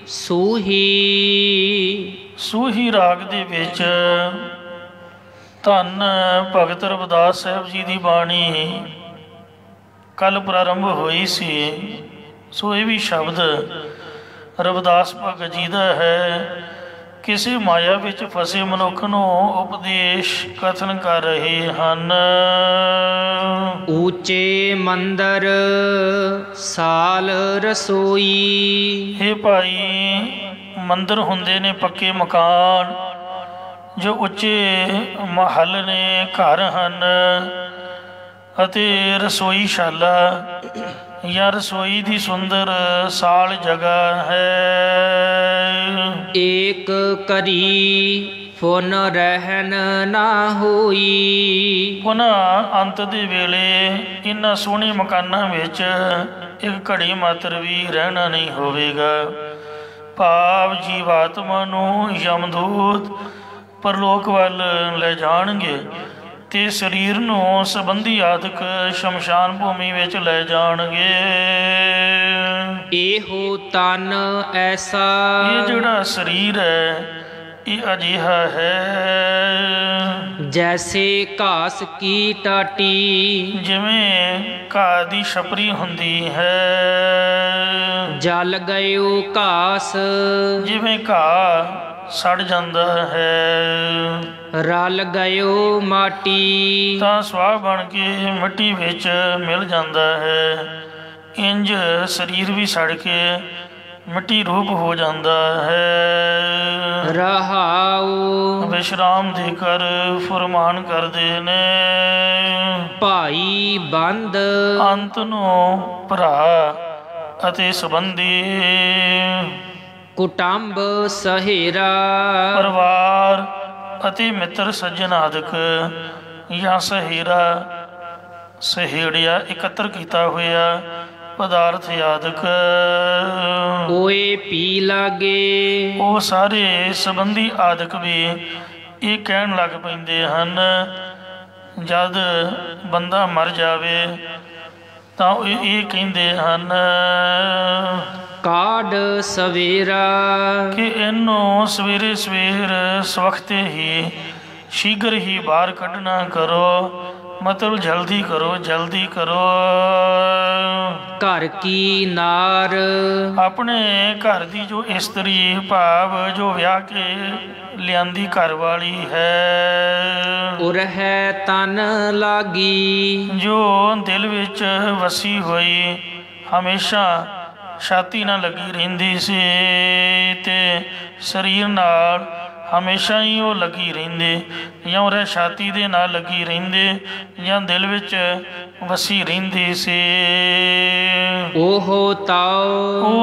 ਸੂਹੀ ਸੂਹੀ ਰਾਗ ਦੇ ਵਿੱਚ ਧੰਨ ਭਗਤ ਰਵਿਦਾਸ ਸਾਹਿਬ ਜੀ ਦੀ ਬਾਣੀ ਕੱਲ੍ਹ ਪ੍ਰਾਰੰਭ ਹੋਈ ਸੀ। ਸੋ ਇਹ ਵੀ ਸ਼ਬਦ ਰਵਿਦਾਸ ਭਗਤ ਜੀ ਦਾ ਹੈ। ਕਿਸੇ ਮਾਇਆ ਵਿੱਚ ਫਸੇ ਮਨੁੱਖ ਨੂੰ ਉਪਦੇਸ਼ ਕਥਨ ਕਰ ਰਹੇ ਹਨ। ਉੱਚੇ ਮੰਦਰ ਸਾਲ ਰਸੋਈ। ਇਹ ਭਾਈ ਮੰਦਰ ਹੁੰਦੇ ਨੇ ਪੱਕੇ ਮਕਾਨ, ਜੋ ਉੱਚੇ ਮਹੱਲ ਨੇ, ਘਰ ਹਨ, ਅਤੇ ਰਸੋਈਸ਼ਾਲਾ ਜਾਂ ਰਸੋਈ ਦੀ ਸੁੰਦਰ ਸਾਲ ਜਗ੍ਹਾ ਹੈ। ਏਕ ਘਰੀ ਫੁਨ ਰਹਿਣ ਨਾ ਹੋਈ। ਪੁਨ੍ਹਾ ਅੰਤ ਦੇ ਵੇਲੇ ਇਹਨਾਂ ਸੋਹਣੇ ਮਕਾਨਾਂ ਵਿੱਚ ਇੱਕ ਘੜੀ ਮਾਤਰ ਵੀ ਰਹਿਣਾ ਨਹੀਂ ਹੋਵੇਗਾ। ਭਾਵ ਜੀਵਾਤਮਾ ਨੂੰ ਯਮਦੂਤ ਪਰਲੋਕ ਵੱਲ ਲੈ ਜਾਣਗੇ ਅਤੇ ਸਰੀਰ ਨੂੰ ਸੰਬੰਧੀ ਆਦਿਕ ਸ਼ਮਸ਼ਾਨ ਭੂਮੀ ਵਿੱਚ ਲੈ ਜਾਣਗੇ। ਇਹੋ ਤਨ ਐਸਾ। ਇਹ ਜਿਹੜਾ ਸਰੀਰ ਹੈ ਇਹ ਅਜਿਹਾ ਹੈ ਜੈਸੇ ਘਾਸ ਕੀ ਟਾਟੀ। ਜਿਵੇਂ ਘਾਹ ਦੀ ਛਪਰੀ ਹੁੰਦੀ ਹੈ। ਜਲ ਗਇਓ ਘਾਸ। ਜਿਵੇਂ ਘਾਹ ਸੜ ਜਾਂਦਾ ਹੈ। ਰਲ ਗਇਓ ਮਾਟੀ। ਤਾਂ ਸਵਾਹ ਬਣ ਕੇ ਮਿੱਟੀ ਵਿੱਚ ਮਿਲ ਜਾਂਦਾ ਹੈ। ਇੰਜ ਸਰੀਰ ਵੀ ਸੜ ਕੇ ਮਿੱਟੀ ਰੂਪ ਹੋ ਜਾਂਦਾ ਹੈ। ਰਹਾਉ ਵਿਸ਼ਰਾਮ ਦੇ ਕਰ ਫੁਰਮਾਨ ਕਰਦੇ ਨੇ। ਭਾਈ ਬੰਦ ਅੰਤ ਨੂੰ ਭਰਾ ਅਤੇ ਸੰਬੰਧੀ। ਕੁਟੰਬ ਸਹੇਰਾ ਪਰਿਵਾਰ ਅਤੇ ਮਿੱਤਰ ਸੱਜਣ ਆਦਿਕ ਜਾਂ ਸਹੇਰਾ ਸਹੇੜਿਆ ਇਕੱਤਰ ਕੀਤਾ ਹੋਇਆ ਪਦਾਰਥ ਆਦਿਕ। ਓਏ ਪੀ ਲਾਗੇ। ਉਹ ਸਾਰੇ ਸੰਬੰਧੀ ਆਦਿਕ ਵੀ ਇਹ ਕਹਿਣ ਲੱਗ ਪੈਂਦੇ ਹਨ ਜਦ ਬੰਦਾ ਮਰ ਜਾਵੇ ਤਾਂ ਇਹ ਕਹਿੰਦੇ ਹਨ ਕਾਢ ਸਵੇਰਾ, ਕਿ ਇਹਨੂੰ ਸਵੇਰੇ ਸਵੇਰ ਸਵਖਤੇ ਹੀ ਸ਼ੀਘਰ ਹੀ ਬਾਹਰ ਕੱਢਣਾ ਕਰੋ। ਮਤਲਬ ਜਲਦੀ ਕਰੋ, ਜਲਦੀ ਕਰੋ। ਘਰ ਕੀ ਨਾਰ। ਆਪਣੇ ਘਰ ਦੀ ਜੋ ਇਸਤਰੀ ਭਾਵ ਜੋ ਵਿਆਹ ਕੇ ਲਿਆਂਦੀ ਘਰ ਵਾਲੀ ਹੈ। ਉਰਹਿ ਤਨ ਲਾਗੀ। ਜੋ ਦਿਲ ਵਿੱਚ ਵਸੀ ਹੋਈ ਹਮੇਸ਼ਾ ਛਾਤੀ ਨਾਲ ਲੱਗੀ ਰਹਿੰਦੀ ਸੀ ਅਤੇ ਸਰੀਰ ਨਾਲ ਹਮੇਸ਼ਾ ਹੀ ਉਹ ਲੱਗੀ ਰਹਿੰਦੇ, ਜਾਂ ਉਹ ਛਾਤੀ ਦੇ ਨਾਲ ਲੱਗੀ ਰਹਿੰਦੇ ਜਾਂ ਦਿਲ ਵਿੱਚ ਵਸੀ ਰਹਿੰਦੀ ਸੀ। ਉਹ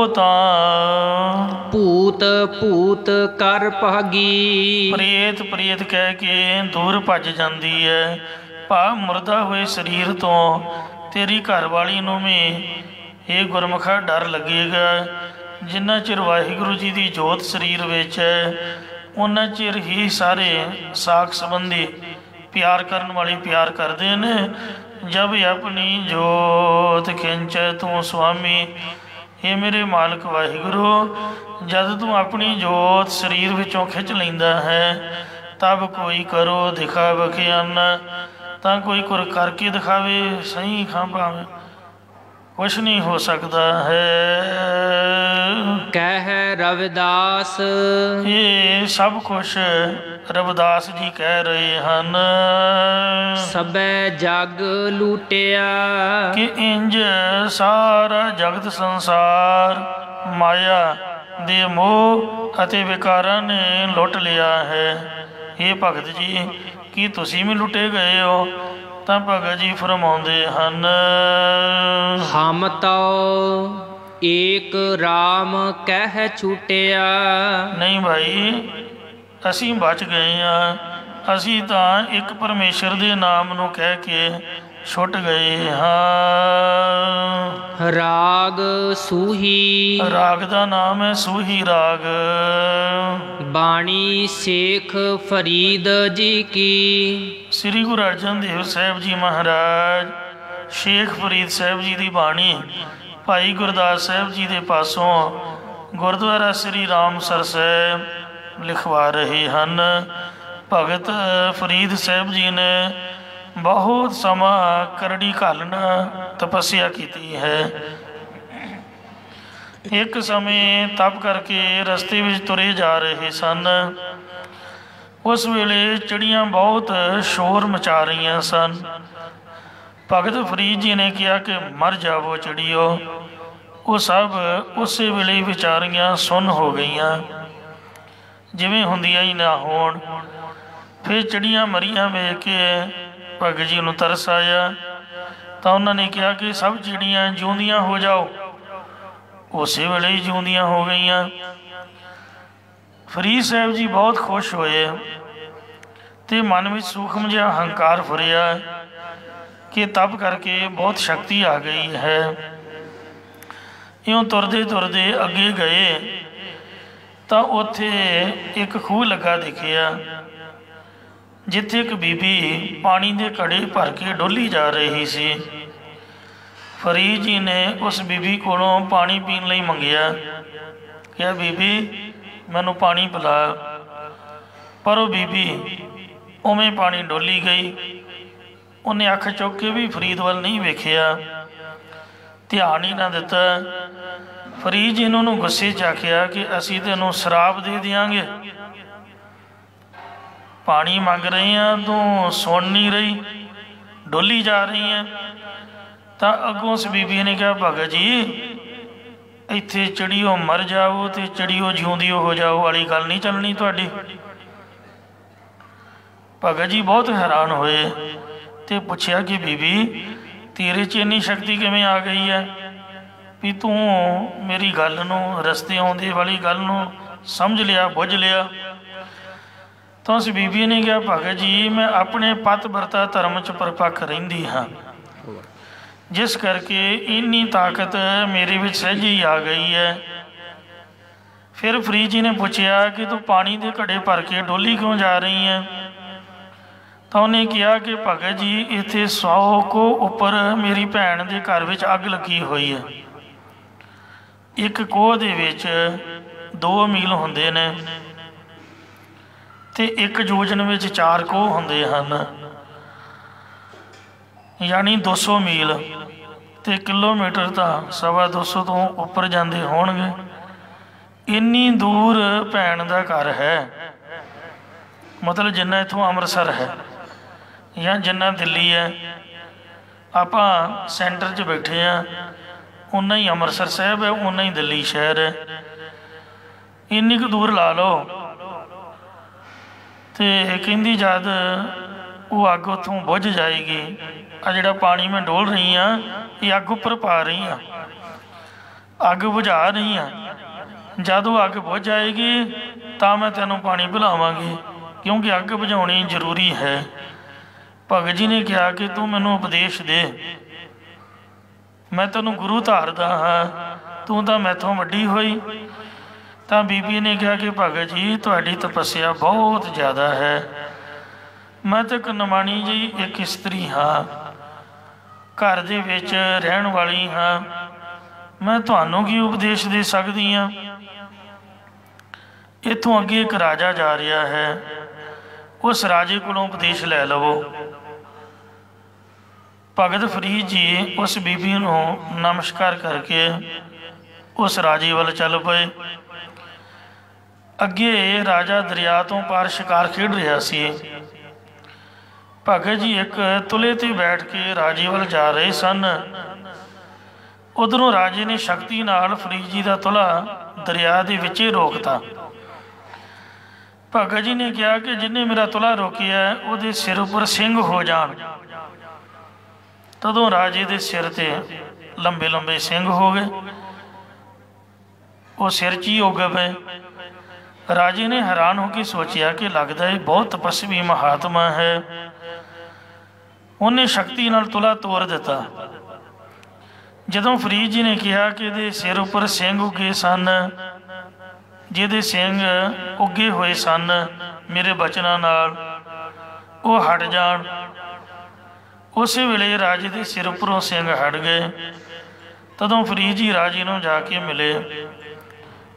ਤਾਂ ਭੂਤ ਭੂਤ ਕਰ ਭਾਗੀ। ਪ੍ਰੇਤ ਪ੍ਰੇਤ ਕਹਿ ਕੇ ਦੂਰ ਭੱਜ ਜਾਂਦੀ ਹੈ। ਭਾਵ ਮੁਰਦਾ ਹੋਏ ਸਰੀਰ ਤੋਂ ਤੇਰੀ ਘਰਵਾਲੀ ਨੂੰ ਵੀ ਇਹ ਗੁਰਮੁਖਾ ਡਰ ਲੱਗੇਗਾ। ਜਿੰਨਾ ਚਿਰ ਵਾਹਿਗੁਰੂ ਜੀ ਦੀ ਜੋਤ ਸਰੀਰ ਵਿੱਚ ਹੈ ਉਹਨਾਂ ਚਿਰ ਹੀ ਸਾਰੇ ਸਾਕ ਸੰਬੰਧੀ ਪਿਆਰ ਕਰਨ ਵਾਲੇ ਪਿਆਰ ਕਰਦੇ ਨੇ। ਜਬ ਆਪਣੀ ਜੋਤ ਖਿੰਚ ਤੂੰ ਸੁਆਮੀ, ਇਹ ਮੇਰੇ ਮਾਲਕ ਵਾਹਿਗੁਰੂ, ਜਦ ਤੂੰ ਆਪਣੀ ਜੋਤ ਸਰੀਰ ਵਿੱਚੋਂ ਖਿੱਚ ਲੈਂਦਾ ਹੈ ਤਬ ਕੋਈ ਕਰੋ ਦਿਖਾ ਬਖਿਆਨਾ। ਤਾਂ ਕੋਈ ਕੁਰ ਕਰਕੇ ਦਿਖਾਵੇ ਸਹੀ ਖਾਂ ਭਾਵੇਂ ਕੁਛ ਨਹੀਂ ਹੋ ਸਕਦਾ ਹੈ। ਕਹਿ ਰਵਿਦਾਸ। ਇਹ ਸਭ ਕੁਛ ਰਵਿਦਾਸ ਜੀ ਕਹਿ ਰਹੇ ਹਨ। ਸਭੈ ਜਗ ਲੁੱਟਿਆ। ਕਿ ਇੰਜ ਸਾਰਾ ਜਗਤ ਸੰਸਾਰ ਮਾਇਆ ਦੇ ਮੋਹ ਅਤੇ ਵਿਕਾਰਾਂ ਨੇ ਲੁੱਟ ਲਿਆ ਹੈ। ਇਹ ਭਗਤ ਜੀ ਕੀ ਤੁਸੀਂ ਵੀ ਲੁੱਟੇ ਗਏ ਹੋ? ਤਾਂ ਭਗਤ ਜੀ ਫਰਮਾਉਂਦੇ ਹਨ ਹਮ ਤੋ ਏਕ ਰਾਮ ਕਹਿ ਛੁਟਿਆ। ਨਹੀਂ ਭਾਈ, ਅਸੀਂ ਬਚ ਗਏ ਹਾਂ। ਅਸੀਂ ਤਾਂ ਇੱਕ ਪਰਮੇਸ਼ਰ ਦੇ ਨਾਮ ਨੂੰ ਕਹਿ ਕੇ ਛੁੱਟ ਗਏ ਹਾਂ। ਰਾਗ ਸੂਹੀ। ਰਾਗ ਦਾ ਨਾਮ ਹੈ ਸੂਹੀ ਰਾਗ। ਬਾਣੀ ਸ਼ੇਖ ਫਰੀਦ ਜੀ ਕੀ। ਸ੍ਰੀ ਗੁਰੂ ਅਰਜਨ ਦੇਵ ਸਾਹਿਬ ਜੀ ਮਹਾਰਾਜ ਸ਼ੇਖ ਫਰੀਦ ਸਾਹਿਬ ਜੀ ਦੀ ਬਾਣੀ ਭਾਈ ਗੁਰਦਾਸ ਸਾਹਿਬ ਜੀ ਦੇ ਪਾਸੋਂ ਗੁਰਦੁਆਰਾ ਸ੍ਰੀ ਰਾਮਸਰ ਸਾਹਿਬ ਲਿਖਵਾ ਰਹੇ ਹਨ। ਭਗਤ ਫਰੀਦ ਸਾਹਿਬ ਜੀ ਨੇ ਬਹੁਤ ਸਮਾਂ ਕਰੜੀ ਘਾਲਣ ਤਪੱਸਿਆ ਕੀਤੀ ਹੈ। ਇੱਕ ਸਮੇਂ ਤਪ ਕਰਕੇ ਰਸਤੇ ਵਿੱਚ ਤੁਰੇ ਜਾ ਰਹੇ ਸਨ। ਉਸ ਵੇਲੇ ਚਿੜੀਆਂ ਬਹੁਤ ਸ਼ੋਰ ਮਚਾ ਰਹੀਆਂ ਸਨ। ਭਗਤ ਫਰੀਦ ਜੀ ਨੇ ਕਿਹਾ ਕਿ ਮਰ ਜਾਵੋ ਚਿੜੀਓ। ਉਹ ਸਭ ਉਸੇ ਵੇਲੇ ਵਿਚਾਰੀਆਂ ਸੁੰਨ ਹੋ ਗਈਆਂ, ਜਿਵੇਂ ਹੁੰਦੀਆਂ ਹੀ ਨਾ ਹੋਣ। ਫਿਰ ਚਿੜੀਆਂ ਮਰੀਆਂ ਵੇਖ ਕੇ ਭਗਤ ਜੀ ਨੂੰ ਤਰਸ ਆਇਆ, ਤਾਂ ਉਹਨਾਂ ਨੇ ਕਿਹਾ ਕਿ ਸਭ ਚਿੜੀਆਂ ਜਿਉਂਦੀਆਂ ਹੋ ਜਾਓ। ਉਸੇ ਵੇਲੇ ਹੀ ਜਿਉਂਦੀਆਂ ਹੋ ਗਈਆਂ। ਫਰੀਦ ਸਾਹਿਬ ਜੀ ਬਹੁਤ ਖੁਸ਼ ਹੋਏ ਅਤੇ ਮਨ ਵਿੱਚ ਸੂਖਮ ਜਿਹਾ ਹੰਕਾਰ ਫੁਰਿਆ ਕਿ ਤਪ ਕਰਕੇ ਬਹੁਤ ਸ਼ਕਤੀ ਆ ਗਈ ਹੈ। ਇਉਂ ਤੁਰਦੇ ਤੁਰਦੇ ਅੱਗੇ ਗਏ ਤਾਂ ਉੱਥੇ ਇੱਕ ਖੂਹ ਲੱਗਾ ਦਿਖਿਆ, ਜਿੱਥੇ ਇੱਕ ਬੀਬੀ ਪਾਣੀ ਦੇ ਘੜੇ ਭਰ ਕੇ ਡੋਲੀ ਜਾ ਰਹੀ ਸੀ। ਫਰੀਦ ਜੀ ਨੇ ਉਸ ਬੀਬੀ ਕੋਲੋਂ ਪਾਣੀ ਪੀਣ ਲਈ ਮੰਗਿਆ, ਕਿਹਾ ਬੀਬੀ ਮੈਨੂੰ ਪਾਣੀ ਪਿਲਾ। ਪਰ ਉਹ ਬੀਬੀ ਉਵੇਂ ਪਾਣੀ ਡੋਲੀ ਗਈ। ਉਹਨੇ ਅੱਖ ਚੁੱਕ ਕੇ ਵੀ ਫਰੀਦ ਵੱਲ ਨਹੀਂ ਵੇਖਿਆ, ਧਿਆਨ ਹੀ ਨਾ ਦਿੱਤਾ। ਫਰੀਦ ਜੀ ਨੇ ਉਹਨੂੰ ਗੁੱਸੇ 'ਚ ਆਖਿਆ ਕਿ ਅਸੀਂ ਤੈਨੂੰ ਸ਼ਰਾਬ ਦੇ ਦਿਆਂਗੇ, ਪਾਣੀ ਮੰਗ ਰਹੀ ਹਾਂ ਤੂੰ ਸੁਣ ਨਹੀਂ ਰਹੀ, ਡੋਲੀ ਜਾ ਰਹੀ ਹੈ। ਤਾਂ ਅੱਗੋਂ ਉਸ ਬੀਬੀ ਨੇ ਕਿਹਾ ਭਗਤ ਜੀ ਇੱਥੇ ਚਿੜੀਓ ਮਰ ਜਾਓ ਅਤੇ ਚਿੜੀਓ ਜਿਉਂਦੀ ਹੋ ਜਾਓ ਵਾਲੀ ਗੱਲ ਨਹੀਂ ਚੱਲਣੀ ਤੁਹਾਡੀ। ਭਗਤ ਜੀ ਬਹੁਤ ਹੈਰਾਨ ਹੋਏ ਅਤੇ ਪੁੱਛਿਆ ਕਿ ਬੀਬੀ ਤੇਰੇ 'ਚ ਇੰਨੀ ਸ਼ਕਤੀ ਕਿਵੇਂ ਆ ਗਈ ਹੈ ਵੀ ਤੂੰ ਮੇਰੀ ਗੱਲ ਨੂੰ, ਰਸਤੇ ਆਉਂਦੇ ਵਾਲੀ ਗੱਲ ਨੂੰ ਸਮਝ ਲਿਆ, ਬੁੱਝ ਲਿਆ। ਤਾਂ ਉਸ ਬੀਬੀ ਨੇ ਕਿਹਾ ਭਗਤ ਜੀ ਮੈਂ ਆਪਣੇ ਪਤ ਵਰਤਾ ਧਰਮ 'ਚ ਪਰਪੱਕ ਰਹਿੰਦੀ ਹਾਂ, ਜਿਸ ਕਰਕੇ ਇੰਨੀ ਤਾਕਤ ਮੇਰੇ ਵਿੱਚ ਸਹਿਜ ਹੀ ਆ ਗਈ ਹੈ। ਫਿਰ ਫਰੀਦ ਜੀ ਨੇ ਪੁੱਛਿਆ ਕਿ ਤੂੰ ਪਾਣੀ ਦੇ ਘੜੇ ਭਰ ਕੇ ਡੋਲੀ ਕਿਉਂ ਜਾ ਰਹੀ ਹੈ? ਤਾਂ ਉਹਨੇ ਕਿਹਾ ਕਿ ਭਗਤ ਜੀ ਇੱਥੇ 100 ਕੋ ਉੱਪਰ ਮੇਰੀ ਭੈਣ ਦੇ ਘਰ ਵਿੱਚ ਅੱਗ ਲੱਗੀ ਹੋਈ ਹੈ। ਇੱਕ ਕੋਹ ਦੇ ਵਿੱਚ 2 ਮੀਲ ਹੁੰਦੇ ਨੇ ਅਤੇ ਇੱਕ ਯੋਜਨ ਵਿੱਚ 4 ਕੋਹ ਹੁੰਦੇ ਹਨ, ਯਾਨੀ 200 ਮੀਲ ਅਤੇ ਕਿਲੋਮੀਟਰ ਤਾਂ 250 ਤੋਂ ਉੱਪਰ ਜਾਂਦੇ ਹੋਣਗੇ। ਇੰਨੀ ਦੂਰ ਭੈਣ ਦਾ ਘਰ ਹੈ, ਮਤਲਬ ਜਿੰਨਾ ਇੱਥੋਂ ਅੰਮ੍ਰਿਤਸਰ ਹੈ ਜਾਂ ਜਿੰਨਾ ਦਿੱਲੀ ਹੈ। ਆਪਾਂ ਸੈਂਟਰ 'ਚ ਬੈਠੇ ਹਾਂ, ਓਨਾ ਹੀ ਅੰਮ੍ਰਿਤਸਰ ਸਾਹਿਬ ਹੈ, ਓਨਾ ਹੀ ਦਿੱਲੀ ਸ਼ਹਿਰ ਹੈ। ਇੰਨੀ ਕੁ ਦੂਰ ਲਾ ਲਓ। ਅਤੇ ਕਹਿੰਦੀ ਜਦ ਉਹ ਅੱਗ ਉੱਥੋਂ ਬੁੱਝ ਜਾਏਗੀ, ਆ ਜਿਹੜਾ ਪਾਣੀ ਮੈਂ ਡੋਲ ਰਹੀ ਹਾਂ ਇਹ ਅੱਗ ਉੱਪਰ ਪਾ ਰਹੀ ਹਾਂ, ਅੱਗ ਬੁਝਾ ਰਹੀ ਹਾਂ। ਜਦ ਉਹ ਅੱਗ ਬੁੱਝ ਜਾਏਗੀ ਤਾਂ ਮੈਂ ਤੈਨੂੰ ਪਾਣੀ ਪਿਲਾਵਾਂਗੀ, ਕਿਉਂਕਿ ਅੱਗ ਬੁਝਾਉਣੀ ਜ਼ਰੂਰੀ ਹੈ। ਭਗਤ ਜੀ ਨੇ ਕਿਹਾ ਕਿ ਤੂੰ ਮੈਨੂੰ ਉਪਦੇਸ਼ ਦੇ, ਮੈਂ ਤੈਨੂੰ ਗੁਰੂ ਧਾਰਦਾ ਹਾਂ, ਤੂੰ ਤਾਂ ਮੈਥੋਂ ਵੱਡੀ ਹੋਈ। ਤਾਂ ਬੀਬੀ ਨੇ ਕਿਹਾ ਕਿ ਭਗਤ ਜੀ ਤੁਹਾਡੀ ਤਪੱਸਿਆ ਬਹੁਤ ਜ਼ਿਆਦਾ ਹੈ, ਮੈਂ ਤਾਂ ਇੱਕ ਨਿਮਾਣੀ ਜਿਹੀ ਇੱਕ ਇਸਤਰੀ ਹਾਂ, ਘਰ ਦੇ ਵਿੱਚ ਰਹਿਣ ਵਾਲੀ ਹਾਂ, ਮੈਂ ਤੁਹਾਨੂੰ ਕੀ ਉਪਦੇਸ਼ ਦੇ ਸਕਦੀ ਹਾਂ? ਇੱਥੋਂ ਅੱਗੇ ਇੱਕ ਰਾਜਾ ਜਾ ਰਿਹਾ ਹੈ, ਉਸ ਰਾਜੇ ਕੋਲੋਂ ਉਪਦੇਸ਼ ਲੈ ਲਵੋ। ਭਗਤ ਫਰੀਦ ਜੀ ਉਸ ਬੀਬੀ ਨੂੰ ਨਮਸਕਾਰ ਕਰਕੇ ਉਸ ਰਾਜੇ ਵੱਲ ਚੱਲ ਪਏ। ਅੱਗੇ ਰਾਜਾ ਦਰਿਆ ਤੋਂ ਪਾਰ ਸ਼ਿਕਾਰ ਖੇਡ ਰਿਹਾ ਸੀ। ਭਗਤ ਜੀ ਇੱਕ ਤੁਲੇ 'ਤੇ ਬੈਠ ਕੇ ਰਾਜੇ ਵੱਲ ਜਾ ਰਹੇ ਸਨ। ਉੱਧਰੋਂ ਰਾਜੇ ਨੇ ਸ਼ਕਤੀ ਨਾਲ ਫਰੀਦ ਜੀ ਦਾ ਤੁਲਾ ਦਰਿਆ ਦੇ ਵਿੱਚ ਹੀ ਰੋਕਤਾ। ਭਗਤ ਜੀ ਨੇ ਕਿਹਾ ਕਿ ਜਿਹਨੇ ਮੇਰਾ ਤੁਲਾ ਰੋਕਿਆ ਉਹਦੇ ਸਿਰ ਉੱਪਰ ਸਿੰਘ ਹੋ ਜਾਣ। ਤਦੋਂ ਰਾਜੇ ਦੇ ਸਿਰ 'ਤੇ ਲੰਬੇ ਲੰਬੇ ਸਿੰਘ ਹੋ ਗਏ, ਉਹ ਸਿਰ 'ਚ ਹੀ ਉੱਗ ਪਏ। ਰਾਜੇ ਨੇ ਹੈਰਾਨ ਹੋ ਕੇ ਸੋਚਿਆ ਕਿ ਲੱਗਦਾ ਇਹ ਬਹੁਤ ਤਪੱਸਵੀ ਮਹਾਤਮਾ ਹੈ। ਉਹਨੇ ਸ਼ਕਤੀ ਨਾਲ ਤੁਲਾ ਤੋੜ ਦਿੱਤਾ। ਜਦੋਂ ਫਰੀਦ ਜੀ ਨੇ ਕਿਹਾ ਕਿ ਇਹਦੇ ਸਿਰ ਉੱਪਰ ਸਿੰਘ ਉੱਗੇ ਸਨ, ਜਿਹਦੇ ਸਿੰਘ ਉੱਗੇ ਹੋਏ ਸਨ ਮੇਰੇ ਬਚਨਾਂ ਨਾਲ, ਉਹ ਹਟ ਜਾਣ। ਉਸੇ ਵੇਲੇ ਰਾਜੇ ਦੇ ਸਿਰ ਉੱਪਰੋਂ ਸਿੰਘ ਹਟ ਗਏ। तदों फरीद जी राजे नूं जाके मिले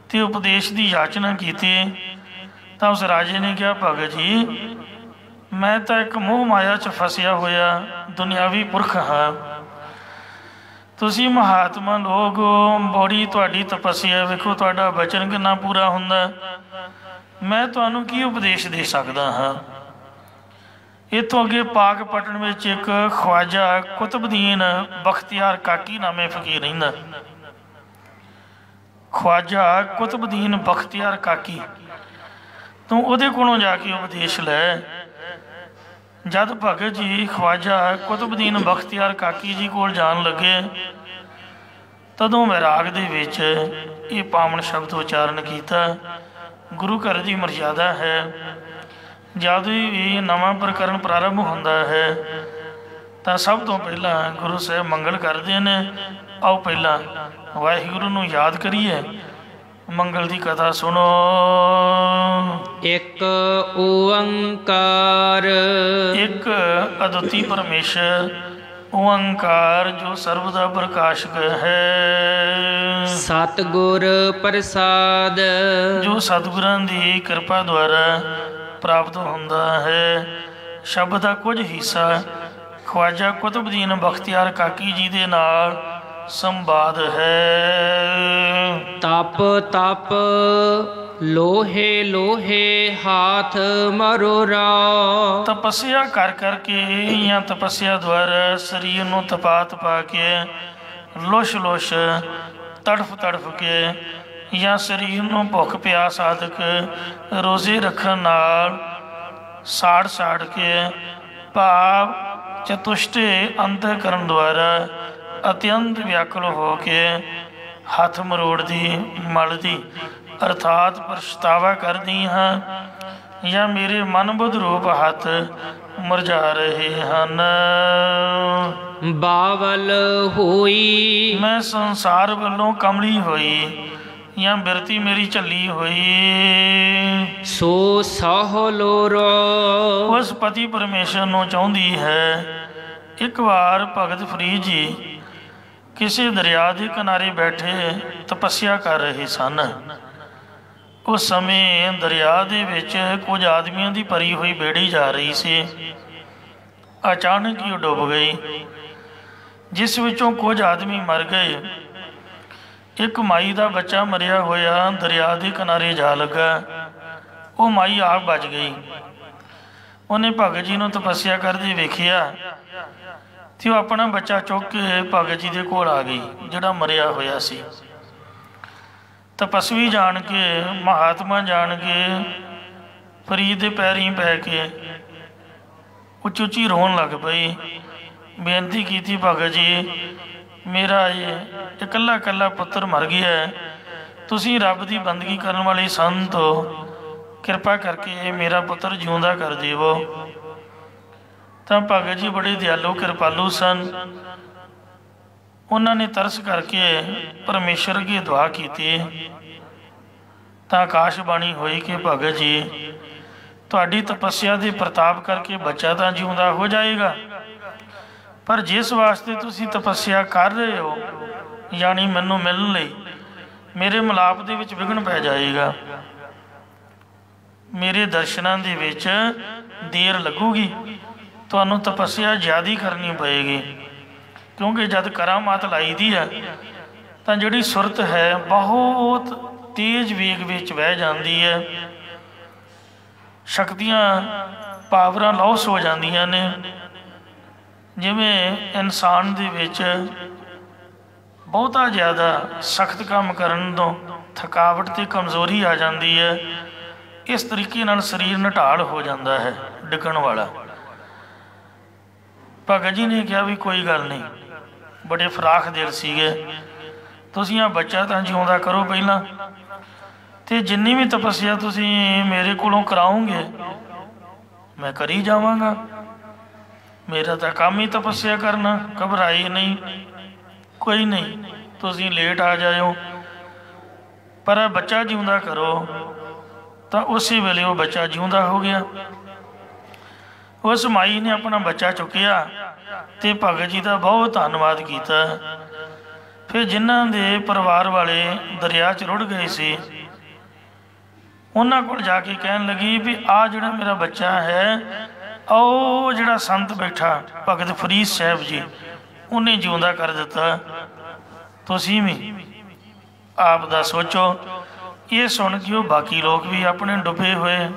ते उपदेश की याचना की। तो उस राजे ने कहा, भगत जी मैं तो एक मोह माया च फसिया होया दुनियावी पुरख हाँ, तुसी महात्मा लोग बड़ी तुहाडी तपस्या वेखो, तुहाडा वचन कितना पूरा हुंदा, मैं तुहानूं की उपदेश दे सकदा हाँ। इतों अगे पाकपटन में एक ख्वाजा कुतुबुद्दीन बख्तियार काकी नामे फकीर रहिंदा। ख्वाजा कुतुबुद्दीन बख्तियार काकी तो उहदे कोलों जाके उपदेश लै। जद भगत जी ख्वाजा कुतुबुद्दीन बख्तियार काकी जी कोल जान लगे, तदों वैराग दे विच ये पावन शब्द उच्चारण किया। गुरु घर की मर्यादा है, जद भी नवा प्रकरण प्रारंभ होंदा है तो सब तो पहला गुरु साहब मंगल करते हैं। आओ पहला वाहिगुरु नूं याद करिए, मंगल की कथा सुनो। एक ओंकार, एक अद्वितीय परमेश्वर ओंकार जो सर्वदा प्रकाशक है। सतगुर प्रसाद, जो सतगुरां की कृपा द्वारा प्राप्त होंदा है। शब्द का कुछ हिस्सा ख्वाजा कुतुबुद्दीन बख्तियार काकी जी दे नाल संवाद है। तप तप लोहे लोहे हाथ मरोरा, तपस्या कर करके या तपस्या द्वारा शरीर नूं तपा तपा के लुश लुश तड़फ तड़फ के या शरीर नूं भुख प्यास आदक रोजे रखण नाल साड़ साड़ के भाव चतुष्टे अंतःकरण द्वारा अत्यंत व्याकुल हो के हथ मरोड़दी मलदी अर्थात पछतावा करदी हाँ, या मेरे मन बुध रूप हाथ मुरझा रहे हैं। बावल होई, मैं संसार वालों कमली हुई या बिरती मेरी झली हुई। सो साहलोरो, उस पति परमेश्वर नूं चाहुंदी है। एक बार भगत फरीद जी किसी दरिया के किनारे बैठे तपस्या कर रहे सन। उस समय दरिया दे विच कुछ आदमियों की भरी हुई बेड़ी जा रही सी। अचानक ही डुब गई, जिस विचों कुछ आदमी मर गए। एक माई का बच्चा मरिया होया दरिया के किनारे जा लगा। वो माई आप बच गई। उन्हें भगत जी नूं तपस्या करते वेखिया तो अपना बच्चा चुक के भगत जी के कोल आ गई, जिहड़ा मरिया होया सी। तपस्वी जान के महात्मा जान के फरीद के पैरी पै के उच्ची उच्ची रोन लग पई। बेनती की थी, भगत जी मेरा ये इकल्ला इकल्ला पुत्र मर गया है, तुसी रब की बंदगी करने वाले संत हो, कृपा करके मेरा पुत्र जिउंदा कर देवो। तो भगत जी बड़े दयालु कृपालु सन। उन्होंने तरस करके परमेश्वर की दुआ की तो आकाशबाणी हुई कि भगत जी तुहाडी तपस्या के प्रताप करके बच्चा तो जिउंदा हो जाएगा, पर जिस वास्ते तुसी तपस्या कर रहे हो यानी मैनू मिलने लई मेरे मिलाप दे विच विघन पै जाएगा, मेरे दर्शनां दे विच देर लगूगी, तुहानू तपस्या ज़्यादा करनी पएगी। क्योंकि जब करामात लाई दी है तो जिहड़ी सुरत है बहुत तेज वेग विच बह जाती है, शक्तियां पावरां लॉस हो जांदियां ने। जिवें इंसान दे विच बहुता ज़्यादा सख्त काम करन तो थकावट ते कमज़ोरी आ जाती है, इस तरीके नाल शरीर नटाल हो जाता है, डिगण वाला। भगत जी ने कहा भी कोई गल नहीं, बड़े फराख दिल सीगे, तुसीं आ बच्चा तो जिउंदा करो पहला, तो जिन्नी भी तपस्या तुसीं मेरे कोलों कराओगे मैं करी जावांगा, मेरा तो काम ही तपस्या करना, घबराई नहीं, कोई नहीं, तुसीं लेट आ जाओ, पर बच्चा जिउंदा करो। तो उस वेले वो बच्चा जिउंदा हो गया। उस माई ने अपना बच्चा चुकिया तो भगत जी का बहुत धन्नवाद किया। ਫਿਰ ਜਿਨ੍ਹਾਂ ਦੇ ਪਰਿਵਾਰ ਵਾਲੇ ਦਰਿਆ 'ਚ ਰੁੜ ਗਏ ਸੀ, ਉਹਨਾਂ ਕੋਲ ਜਾ ਕੇ ਕਹਿਣ ਲੱਗੀ ਵੀ ਆਹ ਜਿਹੜਾ ਮੇਰਾ ਬੱਚਾ ਹੈ, ਉਹ ਜਿਹੜਾ ਸੰਤ ਬੈਠਾ ਭਗਤ ਫਰੀਦ ਸਾਹਿਬ ਜੀ, ਉਹਨੇ ਜਿਉਂਦਾ ਕਰ ਦਿੱਤਾ, ਤੁਸੀਂ ਵੀ ਆਪ ਦਾ ਸੋਚੋ। ਇਹ ਸੁਣ ਕੇ ਉਹ ਬਾਕੀ ਲੋਕ ਵੀ ਆਪਣੇ ਡੁੱਬੇ ਹੋਏ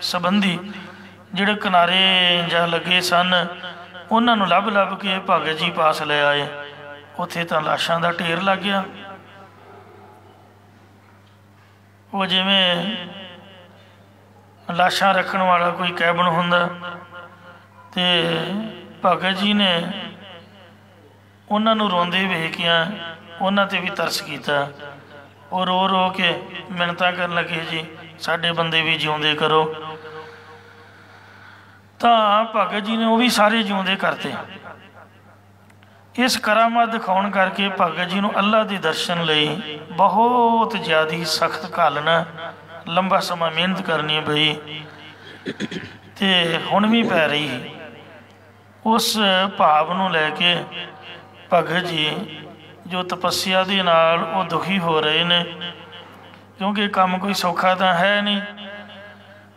ਸੰਬੰਧੀ ਜਿਹੜੇ ਕਿਨਾਰੇ ਜਾਂ ਲੱਗੇ ਸਨ, ਉਹਨਾਂ ਨੂੰ ਲੱਭ ਲੱਭ ਕੇ ਭਗਤ ਜੀ ਪਾਸ ਲੈ ਆਏ। ਉੱਥੇ ਤਾਂ ਲਾਸ਼ਾਂ ਦਾ ਢੇਰ ਲੱਗ ਗਿਆ। ਉਹ ਜਿਵੇਂ ਲਾਸ਼ਾਂ ਰੱਖਣ ਵਾਲਾ ਕੋਈ ਕੈਬਨ ਹੁੰਦਾ, ਤੇ ਭਗਤ ਜੀ ਨੇ ਉਹਨਾਂ ਨੂੰ ਰੋਂਦੇ ਵੇਖਿਆ, ਉਹਨਾਂ 'ਤੇ ਵੀ ਤਰਸ ਕੀਤਾ। ਉਹ ਰੋ ਰੋ ਕੇ ਮਿੰਨਤਾਂ ਕਰਨ ਲੱਗੇ, ਜੀ ਸਾਡੇ ਬੰਦੇ ਵੀ ਜਿਉਂਦੇ ਕਰੋ। ਤਾਂ ਭਗਤ ਜੀ ਨੇ ਉਹ ਵੀ ਸਾਰੇ ਜਿਉਂਦੇ ਕਰਤੇ। ਇਸ ਕਰਾਮਾਤ ਦਿਖਾਉਣ ਕਰਕੇ ਭਗਤ ਜੀ ਨੂੰ ਅੱਲਾ ਦੇ ਦਰਸ਼ਨ ਲਈ ਬਹੁਤ ਜ਼ਿਆਦਾ ਸਖਤ ਘਾਲਣਾ, ਲੰਬਾ ਸਮਾਂ ਮਿਹਨਤ ਕਰਨੀ ਪਈ, ਤੇ ਹੁਣ ਵੀ ਪੈ ਰਹੀ। ਉਸ ਭਾਵ ਨੂੰ ਲੈ ਕੇ ਭਗਤ ਜੀ ਜੋ ਤਪੱਸਿਆ ਦੇ ਨਾਲ ਉਹ ਦੁਖੀ ਹੋ ਰਹੇ ਨੇ, ਕਿਉਂਕਿ ਕੰਮ ਕੋਈ ਸੌਖਾ ਤਾਂ ਹੈ ਨਹੀਂ,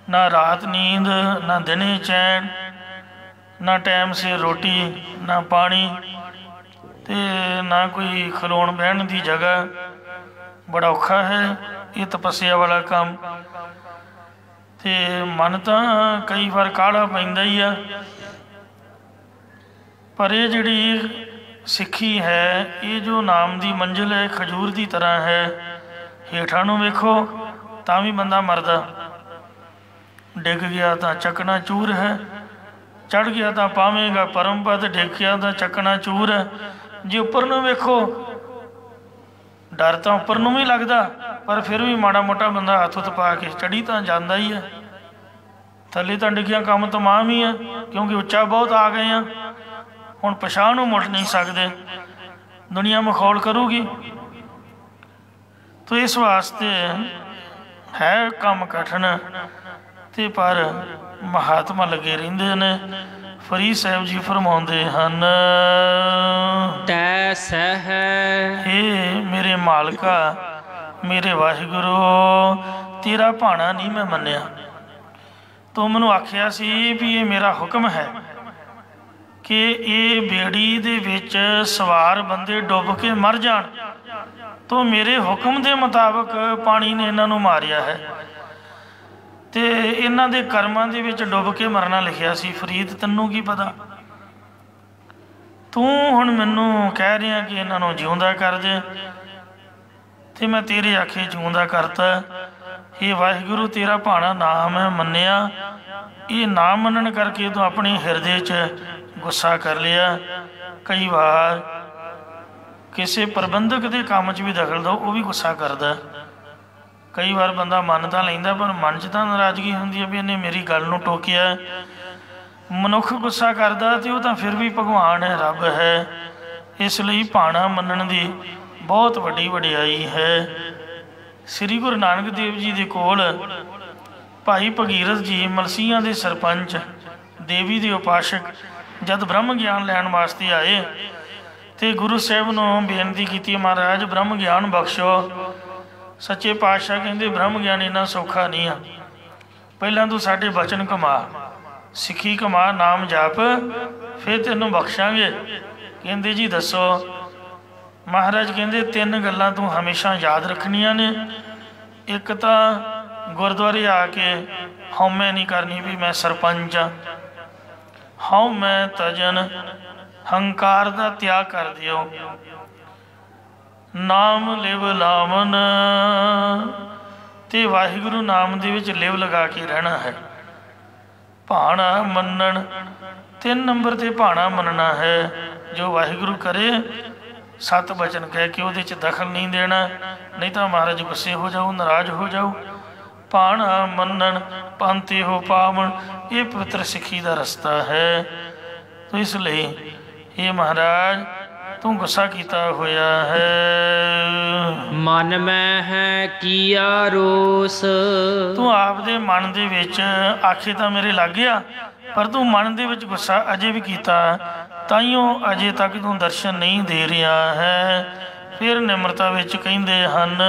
ਨਾ ਰਾਤ ਨੀਂਦ, ਨਾ ਦਿਨੇ ਚੈਨ, ਨਾ ਟਾਈਮ ਸਿਰ ਰੋਟੀ, ਨਾ ਪਾਣੀ, ਤੇ ਨਾ ਕੋਈ ਖਲੋਣ ਬਹਿਣ ਦੀ ਜਗ੍ਹਾ। ਬੜਾ ਔਖਾ ਹੈ ਇਹ ਤਪੱਸਿਆ ਵਾਲਾ ਕੰਮ। ਤੇ ਮਨ ਤਾਂ ਕਈ ਵਾਰ ਕਾਹਲਾ ਪੈਂਦਾ ਹੀ ਆ, ਪਰ ਇਹ ਜਿਹੜੀ ਸਿੱਖੀ ਹੈ, ਇਹ ਜੋ ਨਾਮ ਦੀ ਮੰਜ਼ਿਲ ਹੈ, ਖਜੂਰ ਦੀ ਤਰ੍ਹਾਂ ਹੈ। ਹੇਠਾਂ ਨੂੰ ਵੇਖੋ ਤਾਂ ਵੀ ਬੰਦਾ ਮਰਦਾ, ਡਿੱਗ ਗਿਆ ਤਾਂ ਚੱਕਣਾ ਚੂਰ ਹੈ, ਚੜ੍ਹ ਗਿਆ ਤਾਂ ਪਾਵੇਂਗਾ ਪਰਮ ਪਦ, ਡਿੱਗ ਗਿਆ ਤਾਂ ਚੱਕਣਾ ਚੂਰ ਹੈ। ਜੇ ਉੱਪਰ ਨੂੰ ਵੇਖੋ, ਡਰ ਤਾਂ ਉੱਪਰ ਨੂੰ ਵੀ ਲੱਗਦਾ, ਪਰ ਫਿਰ ਵੀ ਮਾੜਾ ਮੋਟਾ ਬੰਦਾ ਹੱਥ ਹੁੱਥ ਪਾ ਕੇ ਚੜ੍ਹੀ ਤਾਂ ਜਾਂਦਾ ਹੀ ਹੈ। ਥੱਲੇ ਤਾਂ ਡਿੱਗਿਆ ਕੰਮ ਤਮਾਮ ਹੀ ਹੈ, ਕਿਉਂਕਿ ਉੱਚਾ ਬਹੁਤ ਆ ਗਏ ਆ, ਹੁਣ ਪਛਾਣ ਨੂੰ ਮੁੜ ਨਹੀਂ ਸਕਦੇ, ਦੁਨੀਆ ਮਖੌਲ ਕਰੂਗੀ। ਤੋ ਇਸ ਵਾਸਤੇ ਹੈ ਕੰਮ ਕਠਿਨ, ਤੇ ਪਰ ਮਹਾਤਮਾ ਲੱਗੇ ਰਹਿੰਦੇ ਨੇ। ਫਰੀਦ ਸਾਹਿਬ ਜੀ ਫਰਮਾਉਂਦੇ ਹਨ, ਤੈ ਸਹਿ ਹੇ ਮੇਰੇ ਮਾਲਕਾ, ਮੇਰੇ ਵਾਹਿਗੁਰੂ, ਤੇਰਾ ਭਾਣਾ ਨਹੀਂ ਮੈਂ ਮੰਨਿਆ। ਤੂੰ ਮੈਨੂੰ ਆਖਿਆ ਸੀ ਵੀ ਇਹ ਮੇਰਾ ਹੁਕਮ ਹੈ ਕਿ ਇਹ ਬੇੜੀ ਦੇ ਵਿੱਚ ਸਵਾਰ ਬੰਦੇ ਡੁੱਬ ਕੇ ਮਰ ਜਾਣ, ਤੋ ਮੇਰੇ ਹੁਕਮ ਦੇ ਮੁਤਾਬਕ ਪਾਣੀ ਨੇ ਇਹਨਾਂ ਨੂੰ ਮਾਰਿਆ ਹੈ, ਤੇ ਇਹਨਾਂ ਦੇ ਕਰਮਾਂ ਦੇ ਵਿੱਚ ਡੁੱਬ ਕੇ ਮਰਨਾ ਲਿਖਿਆ ਸੀ। ਫਰੀਦ ਤੈਨੂੰ ਕੀ ਪਤਾ? ਤੂੰ ਹੁਣ ਮੈਨੂੰ ਕਹਿ ਰਿਹਾ ਕਿ ਇਹਨਾਂ ਨੂੰ ਜਿਉਂਦਾ ਕਰ ਦੇ, ਤੇ ਮੈਂ ਤੇਰੇ ਆਖੇ ਜਿਉਂਦਾ ਕਰਤਾ। ਇਹ ਵਾਹਿਗੁਰੂ ਤੇਰਾ ਭਾਣਾ ਨਾ ਮੈਂ ਮੰਨਿਆ, ਇਹ ਨਾ ਮੰਨਣ ਕਰਕੇ ਤੂੰ ਆਪਣੇ ਹਿਰਦੇ 'ਚ ਗੁੱਸਾ ਕਰ ਲਿਆ। ਕਈ ਵਾਰ ਕਿਸੇ ਪ੍ਰਬੰਧਕ ਦੇ ਕੰਮ 'ਚ ਵੀ ਦਖਲ ਦਿਓ, ਉਹ ਵੀ ਗੁੱਸਾ ਕਰਦਾ। ਕਈ ਵਾਰ ਬੰਦਾ ਮੰਨ ਤਾਂ ਲੈਂਦਾ, ਪਰ ਮਨ 'ਚ ਤਾਂ ਨਾਰਾਜ਼ਗੀ ਹੁੰਦੀ ਹੈ ਵੀ ਇਹਨੇ ਮੇਰੀ ਗੱਲ ਨੂੰ ਟੋਕਿਆ। ਮਨੁੱਖ ਗੁੱਸਾ ਕਰਦਾ, ਤੇ ਉਹ ਤਾਂ ਫਿਰ ਵੀ ਭਗਵਾਨ ਹੈ, ਰੱਬ ਹੈ। ਇਸ ਲਈ ਭਾਣਾ ਮੰਨਣ ਦੀ ਬਹੁਤ ਵੱਡੀ ਵਡਿਆਈ ਹੈ। ਸ੍ਰੀ ਗੁਰੂ ਨਾਨਕ ਦੇਵ ਜੀ ਦੇ ਕੋਲ ਭਾਈ ਭਗੀਰਥ ਜੀ, ਮਲਸੀਆਂ ਦੇ ਸਰਪੰਚ, ਦੇਵੀ ਦੇ ਉਪਾਸ਼ਕ, ਜਦ ਬ੍ਰਹਮ ਗਿਆਨ ਲੈਣ ਵਾਸਤੇ ਆਏ, ਤੇ ਗੁਰੂ ਸਾਹਿਬ ਨੂੰ ਬੇਨਤੀ ਕੀਤੀ, ਮਹਾਰਾਜ ਬ੍ਰਹਮ ਗਿਆਨ ਬਖਸ਼ੋ। ਸੱਚੇ ਪਾਤਸ਼ਾਹ ਕਹਿੰਦੇ ਬ੍ਰਹਮ ਗਿਆਨ ਇੰਨਾ ਸੌਖਾ ਨਹੀਂ ਆ, ਪਹਿਲਾਂ ਤੂੰ ਸਾਡੇ ਬਚਨ ਕਮਾ, ਸਿੱਖੀ ਕਮਾ, ਨਾਮ ਜਪ, ਫਿਰ ਤੈਨੂੰ ਬਖਸ਼ਾਂਗੇ। ਕਹਿੰਦੇ ਜੀ ਦੱਸੋ? ਮਹਾਰਾਜ ਕਹਿੰਦੇ 3 ਗੱਲਾਂ ਤੂੰ ਹਮੇਸ਼ਾ ਯਾਦ ਰੱਖਣੀਆਂ ਨੇ। ਇੱਕ ਤਾਂ ਗੁਰਦੁਆਰੇ ਆ ਕੇ ਹਉਮੈ ਨਹੀਂ ਕਰਨੀ ਵੀ ਮੈਂ ਸਰਪੰਚ ਹਾਂ। ਹਉਮੈ ਤਜਨ, ਹੰਕਾਰ ਦਾ ਤਿਆਗ ਕਰ ਦਿਓ। ਨਾਮ ਲਿਵ ਲਾਵਨ, ਤੇ ਵਾਹਿਗੁਰੂ ਨਾਮ ਦੇ ਵਿੱਚ ਲਿਵ ਲਗਾ ਕੇ ਰਹਿਣਾ ਹੈ। ਭਾਣਾ ਮੰਨਣ, 3 ਨੰਬਰ 'ਤੇ ਭਾਣਾ ਮੰਨਣਾ ਹੈ। ਜੋ ਵਾਹਿਗੁਰੂ ਕਰੇ 7 ਬਚਨ ਕਹਿ ਕੇ ਉਹਦੇ 'ਚ ਦਖਲ ਨਹੀਂ ਦੇਣਾ, ਨਹੀਂ ਤਾਂ ਮਹਾਰਾਜ ਗੁੱਸੇ ਹੋ ਜਾਓ, ਨਾਰਾਜ਼ ਹੋ ਜਾਓ। ਭਾਣਾ ਮੰਨਣ ਪੰਥ ਇਹੋ ਪਾਵਨ, ਇਹ ਪਵਿੱਤਰ ਸਿੱਖੀ ਦਾ ਰਸਤਾ ਹੈ। ਤੋ ਇਸ ਲਈ ਇਹ ਮਹਾਰਾਜ ਤੂੰ ਗੁੱਸਾ ਕੀਤਾ ਹੋਇਆ ਹੈ। ਮਨ ਮੈਂ ਹੈ ਕੀਆ ਰੋਸ, ਤੂੰ ਆਪਦੇ ਮਨ ਦੇ ਵਿੱਚ ਆਖੇ ਤਾਂ ਮੇਰੇ ਲੱਗ ਗਿਆ, ਪਰ ਤੂੰ ਮਨ ਦੇ ਵਿੱਚ ਗੁੱਸਾ ਅਜੇ ਵੀ ਕੀਤਾ, ਤਾਈਓ ਅਜੇ ਤੱਕ ਤੂੰ ਦਰਸ਼ਨ ਨਹੀਂ ਦੇ ਰਿਹਾ ਹੈ। ਫਿਰ ਨਿਮਰਤਾ ਵਿੱਚ ਕਹਿੰਦੇ ਹਨ,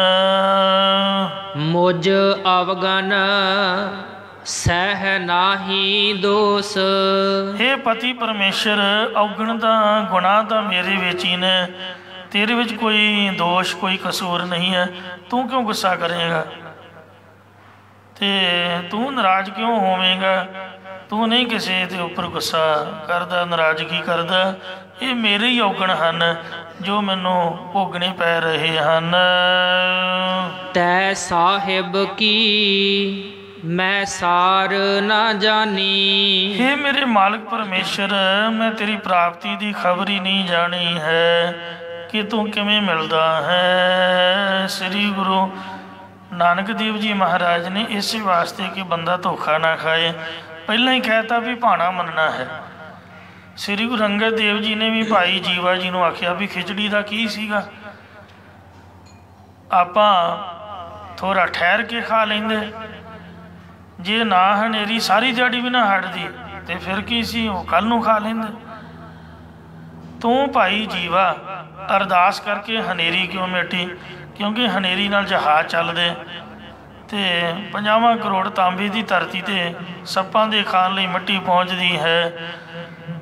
ਮੁਝ ਅਵਗਨ ਸਹਿ ਨਾਹੀ ਦੋਸ। ਹੇ ਪਤੀ ਪਰਮੇਸ਼ਰ, ਔਗਣ ਦਾ ਗੁਨਾਹ ਤਾਂ ਮੇਰੇ ਵਿੱਚ ਹੀ ਨੇ, ਤੇਰੇ ਵਿੱਚ ਕੋਈ ਦੋਸ਼ ਕੋਈ ਕਸੂਰ ਨਹੀਂ ਹੈ। ਤੂੰ ਕਿਉਂ ਗੁੱਸਾ ਕਰੇਗਾ ਤੇ ਤੂੰ ਨਾਰਾਜ਼ ਕਿਉਂ ਹੋਵੇਂਗਾ? ਤੂੰ ਨਹੀਂ ਕਿਸੇ ਦੇ ਉੱਪਰ ਗੁੱਸਾ ਕਰਦਾ, ਨਾਰਾਜ਼ਗੀ ਕਰਦਾ। ਇਹ ਮੇਰੇ ਹੀ ਔਗਣ ਹਨ ਜੋ ਮੈਨੂੰ ਭੋਗਣੇ ਪੈ ਰਹੇ ਹਨ। ਤੈ ਸਾਹਿਬ ਕੀ ਮੈਂ ਸਾਰ ਨਾ ਜਾਣੀ। ਹੇ ਮੇਰੇ ਮਾਲਕ ਪਰਮੇਸ਼ਰ, ਮੈਂ ਤੇਰੀ ਪ੍ਰਾਪਤੀ ਦੀ ਖਬਰ ਹੀ ਨਹੀਂ ਜਾਣੀ ਹੈ ਕਿ ਤੂੰ ਕਿਵੇਂ ਮਿਲਦਾ ਹੈ। ਸ੍ਰੀ ਗੁਰੂ ਨਾਨਕ ਦੇਵ ਜੀ ਮਹਾਰਾਜ ਨੇ ਇਸੇ ਵਾਸਤੇ ਕਿ ਬੰਦਾ ਧੋਖਾ ਨਾ ਖਾਏ, ਪਹਿਲਾਂ ਹੀ ਕਹਿਤਾ ਵੀ ਭਾਣਾ ਮੰਨਣਾ ਹੈ। ਸ੍ਰੀ ਗੁਰੂ ਅੰਗਦ ਦੇਵ ਜੀ ਨੇ ਵੀ ਭਾਈ ਜੀਵਾ ਜੀ ਨੂੰ ਆਖਿਆ ਵੀ ਖਿਚੜੀ ਦਾ ਕੀ ਸੀਗਾ, ਆਪਾਂ ਥੋੜ੍ਹਾ ਠਹਿਰ ਕੇ ਖਾ ਲੈਂਦੇ, ਜੇ ਨਾ ਹਨੇਰੀ ਸਾਰੀ ਦਿਹਾੜੀ ਵੀ ਨਾ ਹਟਦੀ ਤੇ ਫਿਰ ਕੀ ਸੀ, ਉਹ ਕੱਲ੍ਹ ਨੂੰ ਖਾ ਲੈਂਦੇ। ਤੂੰ ਭਾਈ ਜੀਵਾ ਅਰਦਾਸ ਕਰਕੇ ਹਨੇਰੀ ਕਿਉਂ ਮਿਟੀ? ਕਿਉਂਕਿ ਹਨੇਰੀ ਨਾਲ ਜਹਾਜ਼ ਚੱਲਦੇ ਅਤੇ 50 ਕਰੋੜ ਤਾਂਬੇ ਦੀ ਧਰਤੀ 'ਤੇ ਸੱਪਾਂ ਦੇ ਖਾਣ ਲਈ ਮਿੱਟੀ ਪਹੁੰਚਦੀ ਹੈ।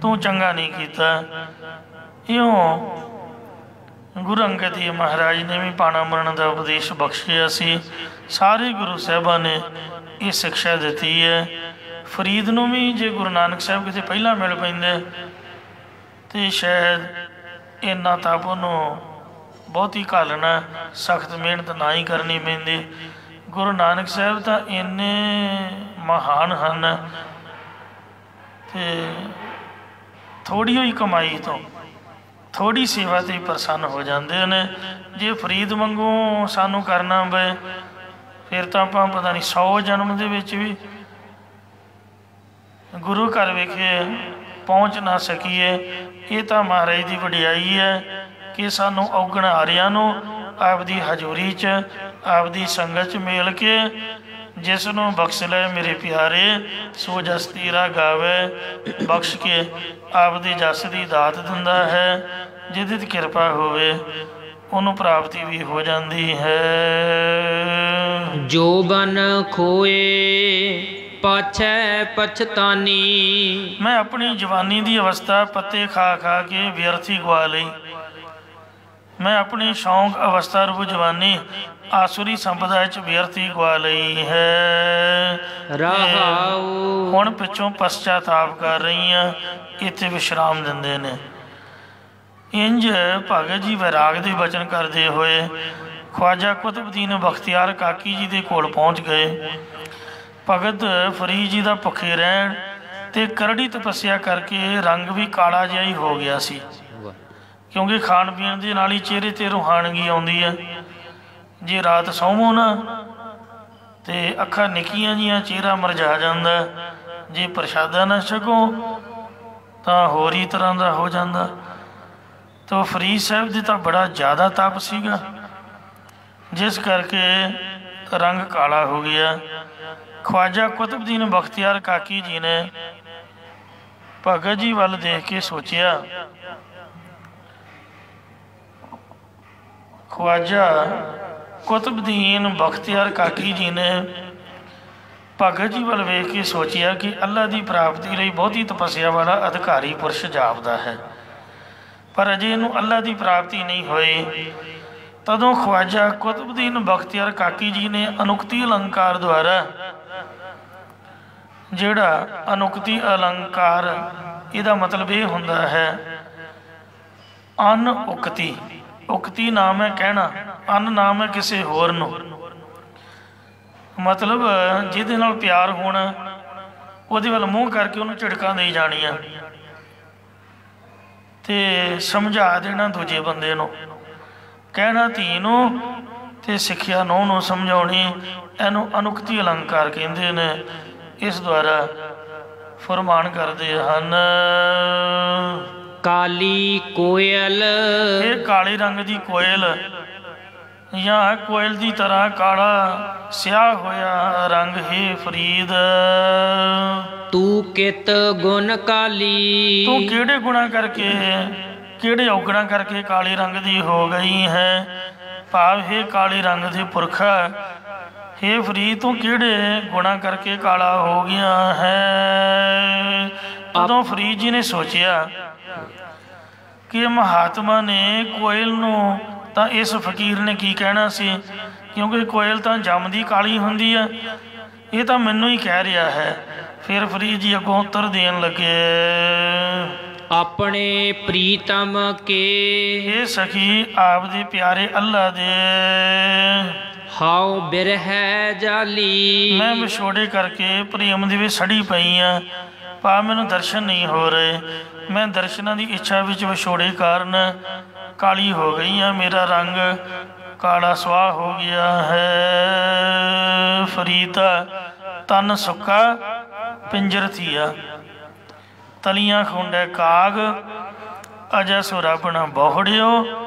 ਤੂੰ ਚੰਗਾ ਨਹੀਂ ਕੀਤਾ। ਇਉਂ ਗੁਰੂ ਅੰਗਦ ਦੇਵ ਮਹਾਰਾਜ ਨੇ ਵੀ ਭਾਣਾ ਮੰਨਣ ਦਾ ਉਪਦੇਸ਼ ਬਖਸ਼ਿਆ ਸੀ। ਸਾਰੇ ਗੁਰੂ ਸਾਹਿਬਾਂ ਨੇ ਇਹ ਸਿਕਸ਼ਾ ਦਿੱਤੀ ਹੈ। ਫਰੀਦ ਨੂੰ ਵੀ ਜੇ ਗੁਰੂ ਨਾਨਕ ਸਾਹਿਬ ਕਿਤੇ ਪਹਿਲਾਂ ਮਿਲ ਪੈਂਦੇ ਤਾਂ ਸ਼ਾਇਦ ਇੰਨਾ ਤਪ ਉਹਨੂੰ ਬਹੁਤੀ ਘਾਲਣਾ, ਸਖਤ ਮਿਹਨਤ ਨਾ ਹੀ ਕਰਨੀ ਪੈਂਦੀ। ਗੁਰੂ ਨਾਨਕ ਸਾਹਿਬ ਤਾਂ ਇੰਨੇ ਮਹਾਨ ਹਨ ਅਤੇ ਥੋੜ੍ਹੀ ਹੋਈ ਕਮਾਈ ਤੋਂ ਥੋੜ੍ਹੀ ਸੇਵਾ 'ਤੇ ਪ੍ਰਸੰਨ ਹੋ ਜਾਂਦੇ ਨੇ। ਜੇ ਫਰੀਦ ਵਾਂਗੂ ਸਾਨੂੰ ਕਰਨਾ ਪਏ ਫਿਰ ਤਾਂ ਆਪਾਂ ਪਤਾ ਨਹੀਂ 100 ਜਨਮ ਦੇ ਵਿੱਚ ਵੀ ਗੁਰੂ ਘਰ ਵਿਖੇ ਪਹੁੰਚ ਨਾ ਸਕੀਏ। ਇਹ ਤਾਂ ਮਹਾਰਾਜ ਦੀ ਵਡਿਆਈ ਹੈ ਕਿ ਸਾਨੂੰ ਔਗਣ ਹਾਰਿਆਂ ਨੂੰ ਆਪਦੀ ਹਜ਼ੂਰੀ 'ਚ ਆਪਦੀ ਸੰਗਤ 'ਚ ਮਿਲ ਕੇ ਜਿਸ ਨੂੰ ਬਖਸ਼ ਲੈ ਮੇਰੇ ਪਿਆਰੇ, ਸੋ ਜਸ ਤੇਰਾ ਗਾਵੇ, ਬਖਸ਼ ਕੇ ਆਪਦੀ ਜਸ ਦੀ ਦਾਤ ਦਿੰਦਾ ਹੈ। ਜਿਹਦੇ 'ਤੇ ਕਿਰਪਾ ਹੋਵੇ ਉਹਨੂੰ ਪ੍ਰਾਪਤੀ ਵੀ ਹੋ ਜਾਂਦੀ ਹੈ। ਜੋ ਬਨ ਖੋਏ ਪਾਛੈ ਪਛਤਾਨੀ। ਮੈਂ ਆਪਣੀ ਜਵਾਨੀ ਦੀ ਅਵਸਥਾ ਪੱਤੇ ਖਾ ਖਾ ਕੇ ਵਿਅਰਥੀ ਗਵਾ ਲਈ। ਮੈਂ ਆਪਣੀ ਸ਼ੌਂਕ ਅਵਸਥਾ ਰੂਪ ਜਵਾਨੀ ਆਸੁਰੀ ਸੰਪਦਾ 'ਚ ਵਿਅਰਥੀ ਗਵਾ ਲਈ ਹੈ। ਰਹਾਉ ਹੁਣ ਪਿੱਛੋਂ ਪਸ਼ਚਾਤਾਪ ਕਰ ਰਹੀ ਹਾਂ। ਇੱਥੇ ਵਿਸ਼ਰਾਮ ਦਿੰਦੇ ਨੇ। ਇੰਝ ਭਗਤ ਜੀ ਵੈਰਾਗ ਦੇ ਬਚਨ ਕਰਦੇ ਹੋਏ ਖਵਾਜਾ ਕੁਤਬਦੀਨ ਬਖਤਿਆਰ ਕਾਕੀ ਜੀ ਦੇ ਕੋਲ ਪਹੁੰਚ ਗਏ। ਭਗਤ ਫਰੀਦ ਜੀ ਦਾ ਭੁੱਖੇ ਰਹਿਣ ਅਤੇ ਕਰੜੀ ਤਪੱਸਿਆ ਕਰਕੇ ਰੰਗ ਵੀ ਕਾਲਾ ਜਿਹਾ ਹੀ ਹੋ ਗਿਆ ਸੀ, ਕਿਉਂਕਿ ਖਾਣ ਪੀਣ ਦੇ ਨਾਲ ਹੀ ਚਿਹਰੇ 'ਤੇ ਰੂਹਾਨਗੀ ਆਉਂਦੀ ਹੈ। ਜੇ ਰਾਤ ਸੌਵੋ ਨਾ ਅਤੇ ਅੱਖਾਂ ਨਿੱਕੀਆਂ ਜਿਹੀਆਂ ਚਿਹਰਾ ਮੁਰਝਾ ਜਾਂਦਾ। ਜੇ ਪ੍ਰਸ਼ਾਦਾ ਨਾ ਛਕੋ ਤਾਂ ਹੋਰ ਹੀ ਤਰ੍ਹਾਂ ਦਾ ਹੋ ਜਾਂਦਾ। ਤਾਂ ਫਰੀਦ ਸਾਹਿਬ ਦੇ ਤਾਂ ਬੜਾ ਜ਼ਿਆਦਾ ਤਪ ਸੀਗਾ, ਜਿਸ ਕਰਕੇ ਰੰਗ ਕਾਲਾ ਹੋ ਗਿਆ। ਖਵਾਜਾ ਕੁਤਬਦੀਨ ਬਖਤਿਆਰ ਕਾਕੀ ਜੀ ਨੇ ਭਗਤ ਜੀ ਵੱਲ ਦੇਖ ਕੇ ਸੋਚਿਆ, ਖਵਾਜਾ ਕੁਤਬਦੀਨ ਬਖਤਿਆਰ ਕਾਕੀ ਜੀ ਨੇ ਭਗਤ ਜੀ ਵੱਲ ਵੇਖ ਕੇ ਸੋਚਿਆ ਕਿ ਅੱਲ੍ਹਾ ਦੀ ਪ੍ਰਾਪਤੀ ਲਈ ਬਹੁਤੀ ਤਪੱਸਿਆ ਵਾਲਾ ਅਧਿਕਾਰੀ ਪੁਰਸ਼ ਜਾਪਦਾ ਹੈ, ਪਰ ਅਜੇ ਇਹਨੂੰ ਅੱਲ੍ਹਾ ਦੀ ਪ੍ਰਾਪਤੀ ਨਹੀਂ ਹੋਈ। ਤਦੋਂ ਖਵਾਜਾ ਕੁਤਬਦੀਨ ਬਖਤਿਆਰ ਕਾਕੀ ਜੀ ਨੇ ਅਨੁਕਤੀ ਅਲੰਕਾਰ ਦੁਆਰਾ, ਜਿਹੜਾ ਅਨੁਕਤੀ ਅਲੰਕਾਰ ਇਹਦਾ ਮਤਲਬ ਇਹ ਹੁੰਦਾ ਹੈ ਅਨਉਕਤੀ। ਉਕਤੀ ਨਾਮ ਹੈ ਕਹਿਣਾ, ਅਨ ਨਾਮ ਹੈ ਕਿਸੇ ਹੋਰ ਨੂੰ, ਮਤਲਬ ਜਿਹਦੇ ਨਾਲ ਪਿਆਰ ਹੋਣਾ ਉਹਦੇ ਵੱਲ ਮੂੰਹ ਕਰਕੇ ਉਹਨੂੰ ਝਿੜਕਾਂ ਦੇਈ ਜਾਣੀਆਂ ਅਤੇ ਸਮਝਾ ਦੇਣਾ ਦੂਜੇ ਬੰਦੇ ਨੂੰ। ਕਹਿਣਾ ਧੀ ਨੂੰ ਅਤੇ ਸਿੱਖਿਆ ਨੂੰਹ ਨੂੰ ਸਮਝਾਉਣੀ, ਇਹਨੂੰ ਅਨੁਕਤੀ ਅਲੰਕਾਰ ਕਹਿੰਦੇ ਨੇ। ਇਸ ਦੁਆਰਾ ਫਰਮਾਨ ਕਰਦੇ ਹਨ, ਕਾਲੀ ਕੋਇਲ। ਇਹ ਕਾਲੇ ਰੰਗ ਦੀ ਕੋਇਲ ਜਾਂ ਕੋਇਲ ਦੀ ਤਰ੍ਹਾਂ ਕਾਲਾ ਸਿਆਹ ਹੋਇਆ ਰੰਗ ਹੈ ਫਰੀਦ। ਤੂੰ ਕਿਤ ਗੁਣ ਕਾਲੀ। ਤੂੰ ਕਿਹੜੇ ਗੁਣਾਂ ਕਰਕੇ ਕਿਹੜੇ ਔਗਣਾ ਕਰਕੇ ਕਾਲੇ ਰੰਗ ਦੀ ਹੋ ਗਈ ਹੈ। ਭਾਵ ਹੈ ਕਾਲੇ ਰੰਗ ਦੇ ਪੁਰਖਾ, ਹੇ ਫਰੀਦ ਤੂੰ ਕਿਹੜੇ ਗੁਣਾ ਕਰਕੇ ਕਾਲਾ ਹੋ ਗਿਆ ਹੈ। ਉਦੋਂ ਫਰੀਦ ਜੀ ਨੇ ਸੋਚਿਆ ਕਿ ਮਹਾਤਮਾ ਨੇ ਕੋਇਲ ਨੂੰ ਤਾਂ ਇਸ ਫਕੀਰ ਨੇ ਕੀ ਕਹਿਣਾ ਸੀ, ਕਿਉਂਕਿ ਕੋਇਲ ਤਾਂ ਜੰਮਦੀ ਕਾਲੀ ਹੁੰਦੀ ਹੈ, ਇਹ ਤਾਂ ਮੈਨੂੰ ਹੀ ਕਹਿ ਰਿਹਾ ਹੈ। ਫਿਰ ਫਰੀਦ ਜੀ ਅੱਗੋਂ ਉੱਤਰ ਦੇਣ ਲੱਗੇ, ਆਪਣੇ ਪ੍ਰੀਤਮ ਕੇ ਇਹ ਸਖੀ ਆਪਦੇ ਪਿਆਰੇ ਅੱਲਾ ਦੇ ਹਾਉ ਬਿਰਹਿ ਜਾਲੀ। ਮੈਂ ਵਿਛੋੜੇ ਕਰਕੇ ਪ੍ਰੇਮ ਦੇ ਵਿੱਚ ਸੜੀ ਪਈ ਹਾਂ, ਭਾਵ ਮੈਨੂੰ ਦਰਸ਼ਨ ਨਹੀਂ ਹੋ ਰਹੇ। ਮੈਂ ਦਰਸ਼ਨਾਂ ਦੀ ਇੱਛਾ ਵਿੱਚ ਵਿਛੋੜੇ ਕਾਰਨ ਕਾਲੀ ਹੋ ਗਈ ਹਾਂ, ਮੇਰਾ ਰੰਗ ਕਾਲਾ ਸੁਆਹ ਹੋ ਗਿਆ ਹੈ। ਫਰੀਦਾ ਤਨ ਸੁੱਕਾ ਪਿੰਜਰ ਥੀਆ, ਤਲੀਆਂ ਖੁੰਡੇ ਕਾਗ ਅਜੈ ਸੋ ਰੱਬ ਨਾ ਬਹੁੜਿਓ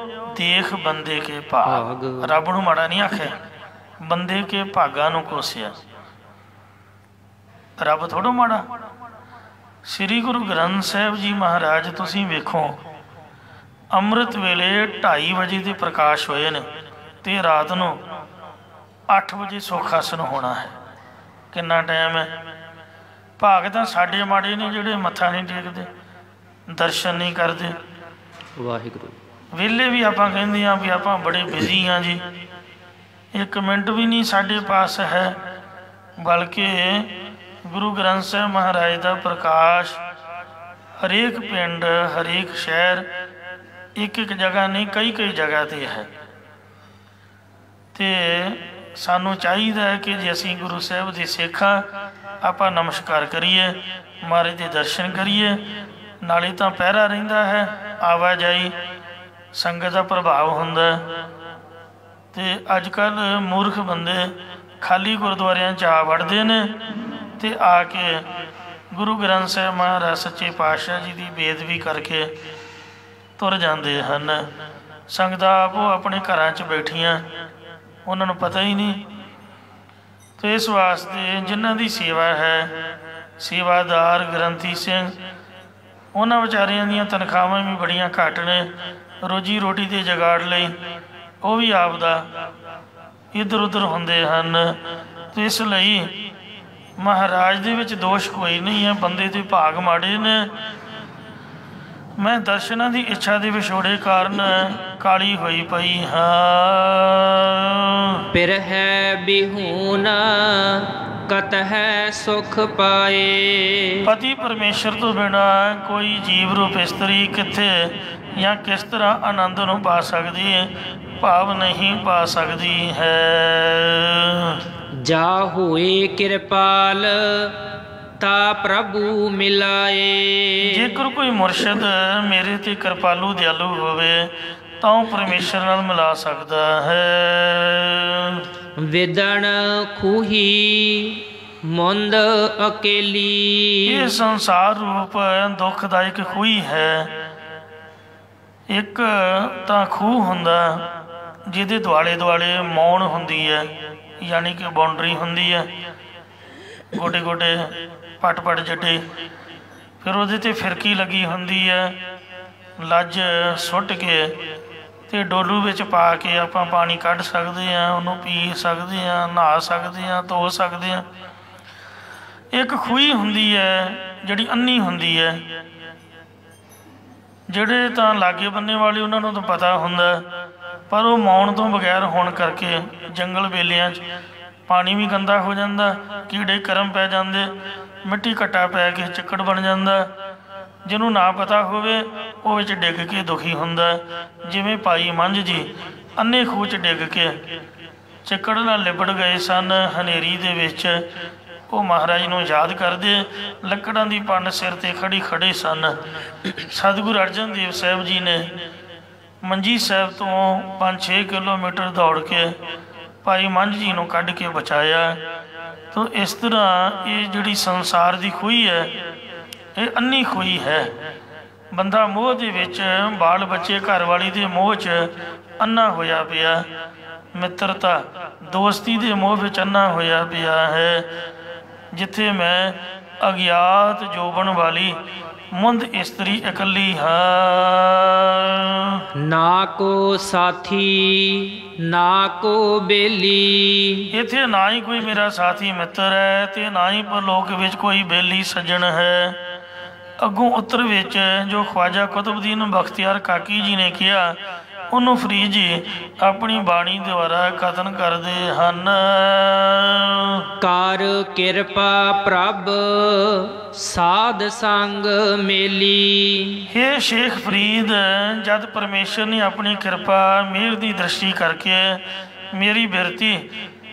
ਦੇਖ ਬੰਦੇ ਕੇ ਭਾਗ। ਰੱਬ ਨੂੰ ਮਾੜਾ ਨਹੀਂ ਆਖਿਆ, ਬੰਦੇ ਕੇ ਭਾਗਾਂ ਨੂੰ ਕੋਸਿਆ। ਰੱਬ ਥੋੜ੍ਹਾ ਮਾੜਾ। ਸ੍ਰੀ ਗੁਰੂ ਗ੍ਰੰਥ ਸਾਹਿਬ ਜੀ ਮਹਾਰਾਜ ਤੁਸੀਂ ਵੇਖੋ, ਅੰਮ੍ਰਿਤ ਵੇਲੇ 2:30 ਵਜੇ ਦੇ ਪ੍ਰਕਾਸ਼ ਹੋਏ ਨੇ ਅਤੇ ਰਾਤ ਨੂੰ 8 ਵਜੇ ਸੁੱਖ ਆਸਣ ਹੋਣਾ ਹੈ। ਕਿੰਨਾ ਟਾਈਮ ਹੈ। ਭਾਗ ਤਾਂ ਸਾਡੇ ਮਾੜੇ ਨੇ ਜਿਹੜੇ ਮੱਥਾ ਨਹੀਂ ਟੇਕਦੇ, ਦਰਸ਼ਨ ਨਹੀਂ ਕਰਦੇ। ਵਾਹਿਗੁਰੂ। ਵਿਹਲੇ ਵੀ ਆਪਾਂ ਕਹਿੰਦੇ ਹਾਂ ਵੀ ਆਪਾਂ ਬੜੇ ਬਿਜ਼ੀ ਹਾਂ ਜੀ, 1 ਮਿੰਟ ਵੀ ਨਹੀਂ ਸਾਡੇ ਪਾਸ ਹੈ। ਬਲਕਿ ਗੁਰੂ ਗ੍ਰੰਥ ਸਾਹਿਬ ਮਹਾਰਾਜ ਦਾ ਪ੍ਰਕਾਸ਼ ਹਰੇਕ ਪਿੰਡ, ਹਰੇਕ ਸ਼ਹਿਰ, ਇੱਕ ਜਗ੍ਹਾ ਨਹੀਂ ਕਈ ਜਗ੍ਹਾ 'ਤੇ ਹੈ। ਅਤੇ ਸਾਨੂੰ ਚਾਹੀਦਾ ਹੈ ਕਿ ਜੇ ਅਸੀਂ ਗੁਰੂ ਸਾਹਿਬ ਦੇ ਸਿੱਖ ਹਾਂ, ਆਪਾਂ ਨਮਸਕਾਰ ਕਰੀਏ, ਮਹਾਰਾਜ ਦੇ ਦਰਸ਼ਨ ਕਰੀਏ। ਨਾਲੇ ਤਾਂ ਪਹਿਰਾ ਰਹਿੰਦਾ ਹੈ, ਆਵਾਜਾਈ ਸੰਗਤ ਦਾ ਪ੍ਰਭਾਵ ਹੁੰਦਾ। ਅਤੇ ਅੱਜ ਕੱਲ੍ਹ ਮੂਰਖ ਬੰਦੇ ਖਾਲੀ ਗੁਰਦੁਆਰਿਆਂ 'ਚ ਆ ਵੜਦੇ ਨੇ ਅਤੇ ਆ ਕੇ ਗੁਰੂ ਗ੍ਰੰਥ ਸਾਹਿਬ ਮਹਾਰਾਜ ਸੱਚੇ ਪਾਤਸ਼ਾਹ ਜੀ ਦੀ ਬੇਅਦਬੀ ਕਰਕੇ ਤੁਰ ਜਾਂਦੇ ਹਨ। ਸੰਗਤਾਂ ਆਪੋ ਆਪਣੇ ਘਰਾਂ 'ਚ ਬੈਠੀਆਂ, ਉਹਨਾਂ ਨੂੰ ਪਤਾ ਹੀ ਨਹੀਂ। ਅਤੇ ਇਸ ਵਾਸਤੇ ਜਿਨ੍ਹਾਂ ਦੀ ਸੇਵਾ ਹੈ, ਸੇਵਾਦਾਰ ਗ੍ਰੰਥੀ ਸਿੰਘ, ਉਹਨਾਂ ਵਿਚਾਰਿਆਂ ਦੀਆਂ ਤਨਖਾਹਾਂ ਵੀ ਬੜੀਆਂ ਘੱਟ ਨੇ। ਰੋਜੀ ਰੋਟੀ ਦੇ ਜੁਗਾੜ ਲਈ ਉਹ ਵੀ ਆਪਦਾ ਇੱਧਰ ਉੱਧਰ ਹੁੰਦੇ ਹਨ। ਅਤੇ ਇਸ ਲਈ ਮਹਾਰਾਜ ਦੇ ਵਿੱਚ ਦੋਸ਼ ਕੋਈ ਨਹੀਂ ਹੈ, ਬੰਦੇ ਦੇ ਭਾਗ ਮਾੜੇ ਨੇ। ਮੈਂ ਦਰਸ਼ਨਾਂ ਦੀ ਇੱਛਾ ਦੇ ਵਿਛੋੜੇ ਕਾਰਨ ਕਾਲੀ ਹੋਈ ਪਈ ਹਾਂ। ਬਿਰਹਿ ਬਿਹੂਨ ਕਤਹਿ ਸੁਖ ਪਾਏ। ਪਤੀ ਪਰਮੇਸ਼ਰ ਤੋਂ ਬਿਨਾਂ ਕੋਈ ਜੀਵ ਰੂਪ ਇਸਤਰੀ ਕਿੱਥੇ ਜਾਂ ਕਿਸ ਤਰ੍ਹਾਂ ਆਨੰਦ ਨੂੰ ਪਾ ਸਕਦੀ ਹੈ, ਭਾਵ ਨਹੀਂ ਪਾ ਸਕਦੀ ਹੈ। ਜਾ ਹੋਏ ਕਿਰਪਾਲ ਤਾ ਪ੍ਰਭੂ ਮਿਲਾਏ। ਜੇਕਰ ਕੋਈ ਮੁਰਸ਼ਿਦ ਮੇਰੇ 'ਤੇ ਕਿਰਪਾਲੂ ਦਿਆਲੂ ਹੋਵੇ ਤਾਂ ਉਹ ਪਰਮੇਸ਼ਰ ਨਾਲ ਮਿਲਾ ਸਕਦਾ ਹੈ। ਵਿਦਣ ਖੂਹੀ ਮੁੰਦ ਅਕੇਲੀ। ਇਹ ਸੰਸਾਰ ਰੂਪ ਦੁੱਖਦਾਇਕ ਖੂਹੀ ਹੈ। ਇੱਕ ਤਾਂ ਖੂਹ ਹੁੰਦਾ ਜਿਹਦੇ ਦੁਆਲੇ ਦੁਆਲੇ ਮੌਣ ਹੁੰਦੀ ਹੈ, ਯਾਨੀ ਕਿ ਬਾਉਂਡਰੀ ਹੁੰਦੀ ਹੈ, ਗੋਡੇ ਗੋਡੇ ਪੱਟ ਪੱਟ ਜੱਡੇ। ਫਿਰ ਉਹਦੇ 'ਤੇ ਫਿਰਕੀ ਲੱਗੀ ਹੁੰਦੀ ਹੈ, ਲੱਜ ਸੁੱਟ ਕੇ ਅਤੇ ਡੋਲੂ ਵਿੱਚ ਪਾ ਕੇ ਆਪਾਂ ਪਾਣੀ ਕੱਢ ਸਕਦੇ ਹਾਂ, ਉਹਨੂੰ ਪੀ ਸਕਦੇ ਹਾਂ, ਨਹਾ ਸਕਦੇ ਹਾਂ, ਧੋ ਸਕਦੇ ਹਾਂ। ਇੱਕ ਖੂਹੀ ਹੁੰਦੀ ਹੈ ਜਿਹੜੀ ਅੰਨੀ ਹੁੰਦੀ ਹੈ। ਜਿਹੜੇ ਤਾਂ ਲਾਗੇ ਬੰਨੇ ਵਾਲੇ ਉਹਨਾਂ ਨੂੰ ਤਾਂ ਪਤਾ ਹੁੰਦਾ, ਪਰ ਉਹ ਮੌਣ ਤੋਂ ਬਗੈਰ ਹੋਣ ਕਰਕੇ ਜੰਗਲ ਵੇਲਿਆਂ 'ਚ ਪਾਣੀ ਵੀ ਗੰਦਾ ਹੋ ਜਾਂਦਾ, ਕੀੜੇ ਕਰਮ ਪੈ ਜਾਂਦੇ, ਮਿੱਟੀ ਘੱਟਾ ਪੈ ਕੇ ਚਿੱਕੜ ਬਣ ਜਾਂਦਾ। ਜਿਹਨੂੰ ਨਾ ਪਤਾ ਹੋਵੇ ਉਹ ਵਿੱਚ ਡਿੱਗ ਕੇ ਦੁਖੀ ਹੁੰਦਾ। ਜਿਵੇਂ ਭਾਈ ਮੰਝ ਜੀ ਅੰਨੇ ਖੂਹ 'ਚ ਡਿੱਗ ਕੇ ਚਿੱਕੜ ਨਾਲ ਲਿਬੜ ਗਏ ਸਨ ਹਨੇਰੀ ਦੇ ਵਿੱਚ। ਉਹ ਮਹਾਰਾਜ ਨੂੰ ਯਾਦ ਕਰਦੇ ਲੱਕੜਾਂ ਦੀ ਪੰਡ ਸਿਰ 'ਤੇ ਖੜੇ ਸਨ। ਸਤਿਗੁਰੂ ਅਰਜਨ ਦੇਵ ਸਾਹਿਬ ਜੀ ਨੇ ਮੰਜੀ ਸਾਹਿਬ ਤੋਂ 5-6 ਕਿਲੋਮੀਟਰ ਦੌੜ ਕੇ ਭਾਈ ਮੰਝ ਜੀ ਨੂੰ ਕੱਢ ਕੇ ਬਚਾਇਆ। ਤਾਂ ਇਸ ਤਰ੍ਹਾਂ ਇਹ ਜਿਹੜੀ ਸੰਸਾਰ ਦੀ ਖੂਹੀ ਹੈ, ਇਹ ਅੰਨੀ ਖੂਹੀ ਹੈ। ਬੰਦਾ ਮੋਹ ਦੇ ਵਿੱਚ, ਬਾਲ ਬੱਚੇ ਘਰ ਵਾਲੀ ਦੇ ਮੋਹ 'ਚ ਅੰਨਾ ਹੋਇਆ ਪਿਆ, ਮਿੱਤਰਤਾ ਦੋਸਤੀ ਦੇ ਮੋਹ ਵਿੱਚ ਅੰਨਾ ਹੋਇਆ ਪਿਆ ਹੈ। ਜਿੱਥੇ ਮੈਂ ਅਗਿਆਤ ਜੋਬਨ ਵਾਲੀ ਮੁੰਦ ਇਸਤਰੀ ਇਕੱਲੀ ਹੈ। ਨਾ ਕੋ ਸਾਥੀ ਨਾ ਕੋ ਬੇਲੀ। ਇੱਥੇ ਨਾ ਹੀ ਕੋਈ ਮੇਰਾ ਸਾਥੀ ਮਿੱਤਰ ਹੈ ਤੇ ਨਾ ਹੀ ਪਰਲੋਕ ਵਿੱਚ ਕੋਈ ਬੇਲੀ ਸੱਜਣ ਹੈ। ਅੱਗੋਂ ਉੱਤਰ ਵਿੱਚ ਜੋ ਖਵਾਜਾ ਕੁਤਬਦੀਨ ਬਖਤਿਆਰ ਕਾਕੀ ਜੀ ਨੇ ਕਿਹਾ, ਉਹਨੂੰ ਫਰੀਦ ਜੀ ਆਪਣੀ ਬਾਣੀ ਦੁਆਰਾ ਕਥਨ ਕਰਦੇ ਹਨ। ਕਰ ਕਿਰਪਾ ਪ੍ਰਭ ਸਾਧ ਸੰਗ ਮੇਲੀ। ਹੇ ਸ਼ੇਖ ਫਰੀਦ, ਜਦ ਪਰਮੇਸ਼ਰ ਨੇ ਆਪਣੀ ਕਿਰਪਾ ਮਿਹਰ ਦੀ ਦ੍ਰਿਸ਼ਟੀ ਕਰਕੇ ਮੇਰੀ ਬਿਰਤੀ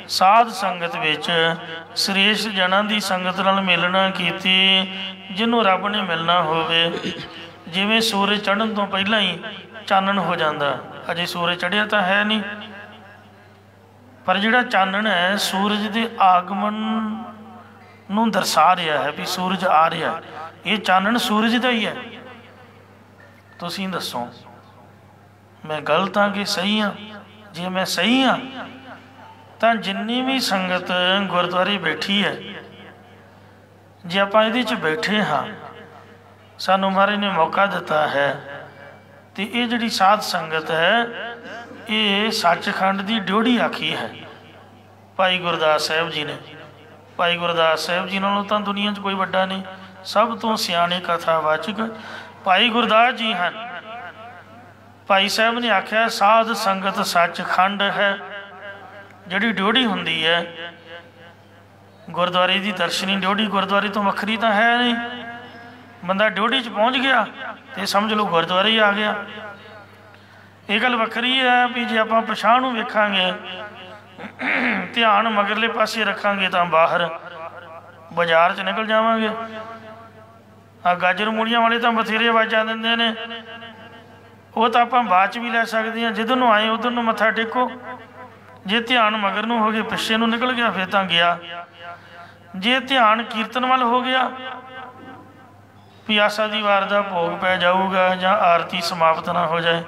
ਸਾਧ ਸੰਗਤ ਵਿੱਚ ਸ੍ਰੇਸ਼ਟ ਜਨਾਂ ਦੀ ਸੰਗਤ ਨਾਲ ਮਿਲਣਾ ਕੀਤੀ, ਜਿਹਨੂੰ ਰੱਬ ਨੇ ਮਿਲਣਾ ਹੋਵੇ। ਜਿਵੇਂ ਸੂਰਜ ਚੜ੍ਹਨ ਤੋਂ ਪਹਿਲਾਂ ਹੀ ਚਾਨਣ ਹੋ ਜਾਂਦਾ, ਅਜੇ ਸੂਰਜ ਚੜ੍ਹਿਆ ਤਾਂ ਹੈ ਨਹੀਂ, ਪਰ ਜਿਹੜਾ ਚਾਨਣ ਹੈ ਸੂਰਜ ਦੇ ਆਗਮਨ ਨੂੰ ਦਰਸਾ ਰਿਹਾ ਹੈ ਵੀ ਸੂਰਜ ਆ ਰਿਹਾ। ਇਹ ਚਾਨਣ ਸੂਰਜ ਦਾ ਹੀ ਹੈ। ਤੁਸੀਂ ਦੱਸੋ ਮੈਂ ਗਲਤ ਹਾਂ ਕਿ ਸਹੀ ਹਾਂ? ਜੇ ਮੈਂ ਸਹੀ ਹਾਂ ਤਾਂ ਜਿੰਨੀ ਵੀ ਸੰਗਤ ਗੁਰਦੁਆਰੇ ਬੈਠੀ ਹੈ, ਜੇ ਆਪਾਂ ਇਹਦੇ 'ਚ ਬੈਠੇ ਹਾਂ, ਸਾਨੂੰ ਮਹਾਰਾਜ ਨੇ ਮੌਕਾ ਦਿੱਤਾ ਹੈ, ਤੇ ਇਹ ਜਿਹੜੀ ਸਾਧ ਸੰਗਤ ਹੈ ਇਹ ਸੱਚਖੰਡ ਦੀ ਡਿਉਢੀ ਆਖੀ ਹੈ ਭਾਈ ਗੁਰਦਾਸ ਸਾਹਿਬ ਜੀ ਨੇ। ਭਾਈ ਗੁਰਦਾਸ ਸਾਹਿਬ ਜੀ ਨਾਲੋਂ ਤਾਂ ਦੁਨੀਆ 'ਚ ਕੋਈ ਵੱਡਾ ਨਹੀਂ, ਸਭ ਤੋਂ ਸਿਆਣੇ ਕਥਾਵਾਚਕ ਭਾਈ ਗੁਰਦਾਸ ਜੀ ਹਨ। ਭਾਈ ਸਾਹਿਬ ਨੇ ਆਖਿਆ ਸਾਧ ਸੰਗਤ ਸੱਚਖੰਡ ਹੈ। ਜਿਹੜੀ ਡਿਉਢੀ ਹੁੰਦੀ ਹੈ ਗੁਰਦੁਆਰੇ ਦੀ ਦਰਸ਼ਨੀ ਡਿਉਢੀ ਗੁਰਦੁਆਰੇ ਤੋਂ ਵੱਖਰੀ ਤਾਂ ਹੈ ਨਹੀਂ। ਬੰਦਾ ਡਿਉਢੀ 'ਚ ਪਹੁੰਚ ਗਿਆ ਤੇ ਸਮਝ ਲਓ ਗੁਰਦੁਆਰੇ ਹੀ ਆ ਗਿਆ। ਇਹ ਗੱਲ ਵੱਖਰੀ ਹੈ ਵੀ ਜੇ ਆਪਾਂ ਪਛਾਣ ਨੂੰ ਵੇਖਾਂਗੇ, ਧਿਆਨ ਮਗਰਲੇ ਪਾਸੇ ਰੱਖਾਂਗੇ ਤਾਂ ਬਾਹਰ ਬਾਜ਼ਾਰ 'ਚ ਨਿਕਲ ਜਾਵਾਂਗੇ। ਆ ਗਾਜਰ ਮੂਲੀਆਂ ਵਾਲੇ ਤਾਂ ਬਥੇਰੇ ਆਵਾਜ਼ਾਂ ਦਿੰਦੇ ਨੇ, ਉਹ ਤਾਂ ਆਪਾਂ ਬਾਅਦ 'ਚ ਵੀ ਲੈ ਸਕਦੇ ਹਾਂ। ਜਿੱਧਰ ਨੂੰ ਆਏ ਉੱਧਰ ਨੂੰ ਮੱਥਾ ਟੇਕੋ। ਜੇ ਧਿਆਨ ਮਗਰ ਨੂੰ ਹੋ ਗਏ, ਪਿੱਛੇ ਨੂੰ ਨਿਕਲ ਗਿਆ, ਫਿਰ ਤਾਂ ਗਿਆ। ਜੇ ਧਿਆਨ ਕੀਰਤਨ ਵੱਲ ਹੋ ਗਿਆ, ਪਿਆਸਾ ਦੀ ਵਾਰ ਦਾ ਭੋਗ ਪੈ ਜਾਊਗਾ ਜਾਂ ਆਰਤੀ ਸਮਾਪਤ ਨਾ ਹੋ ਜਾਏ,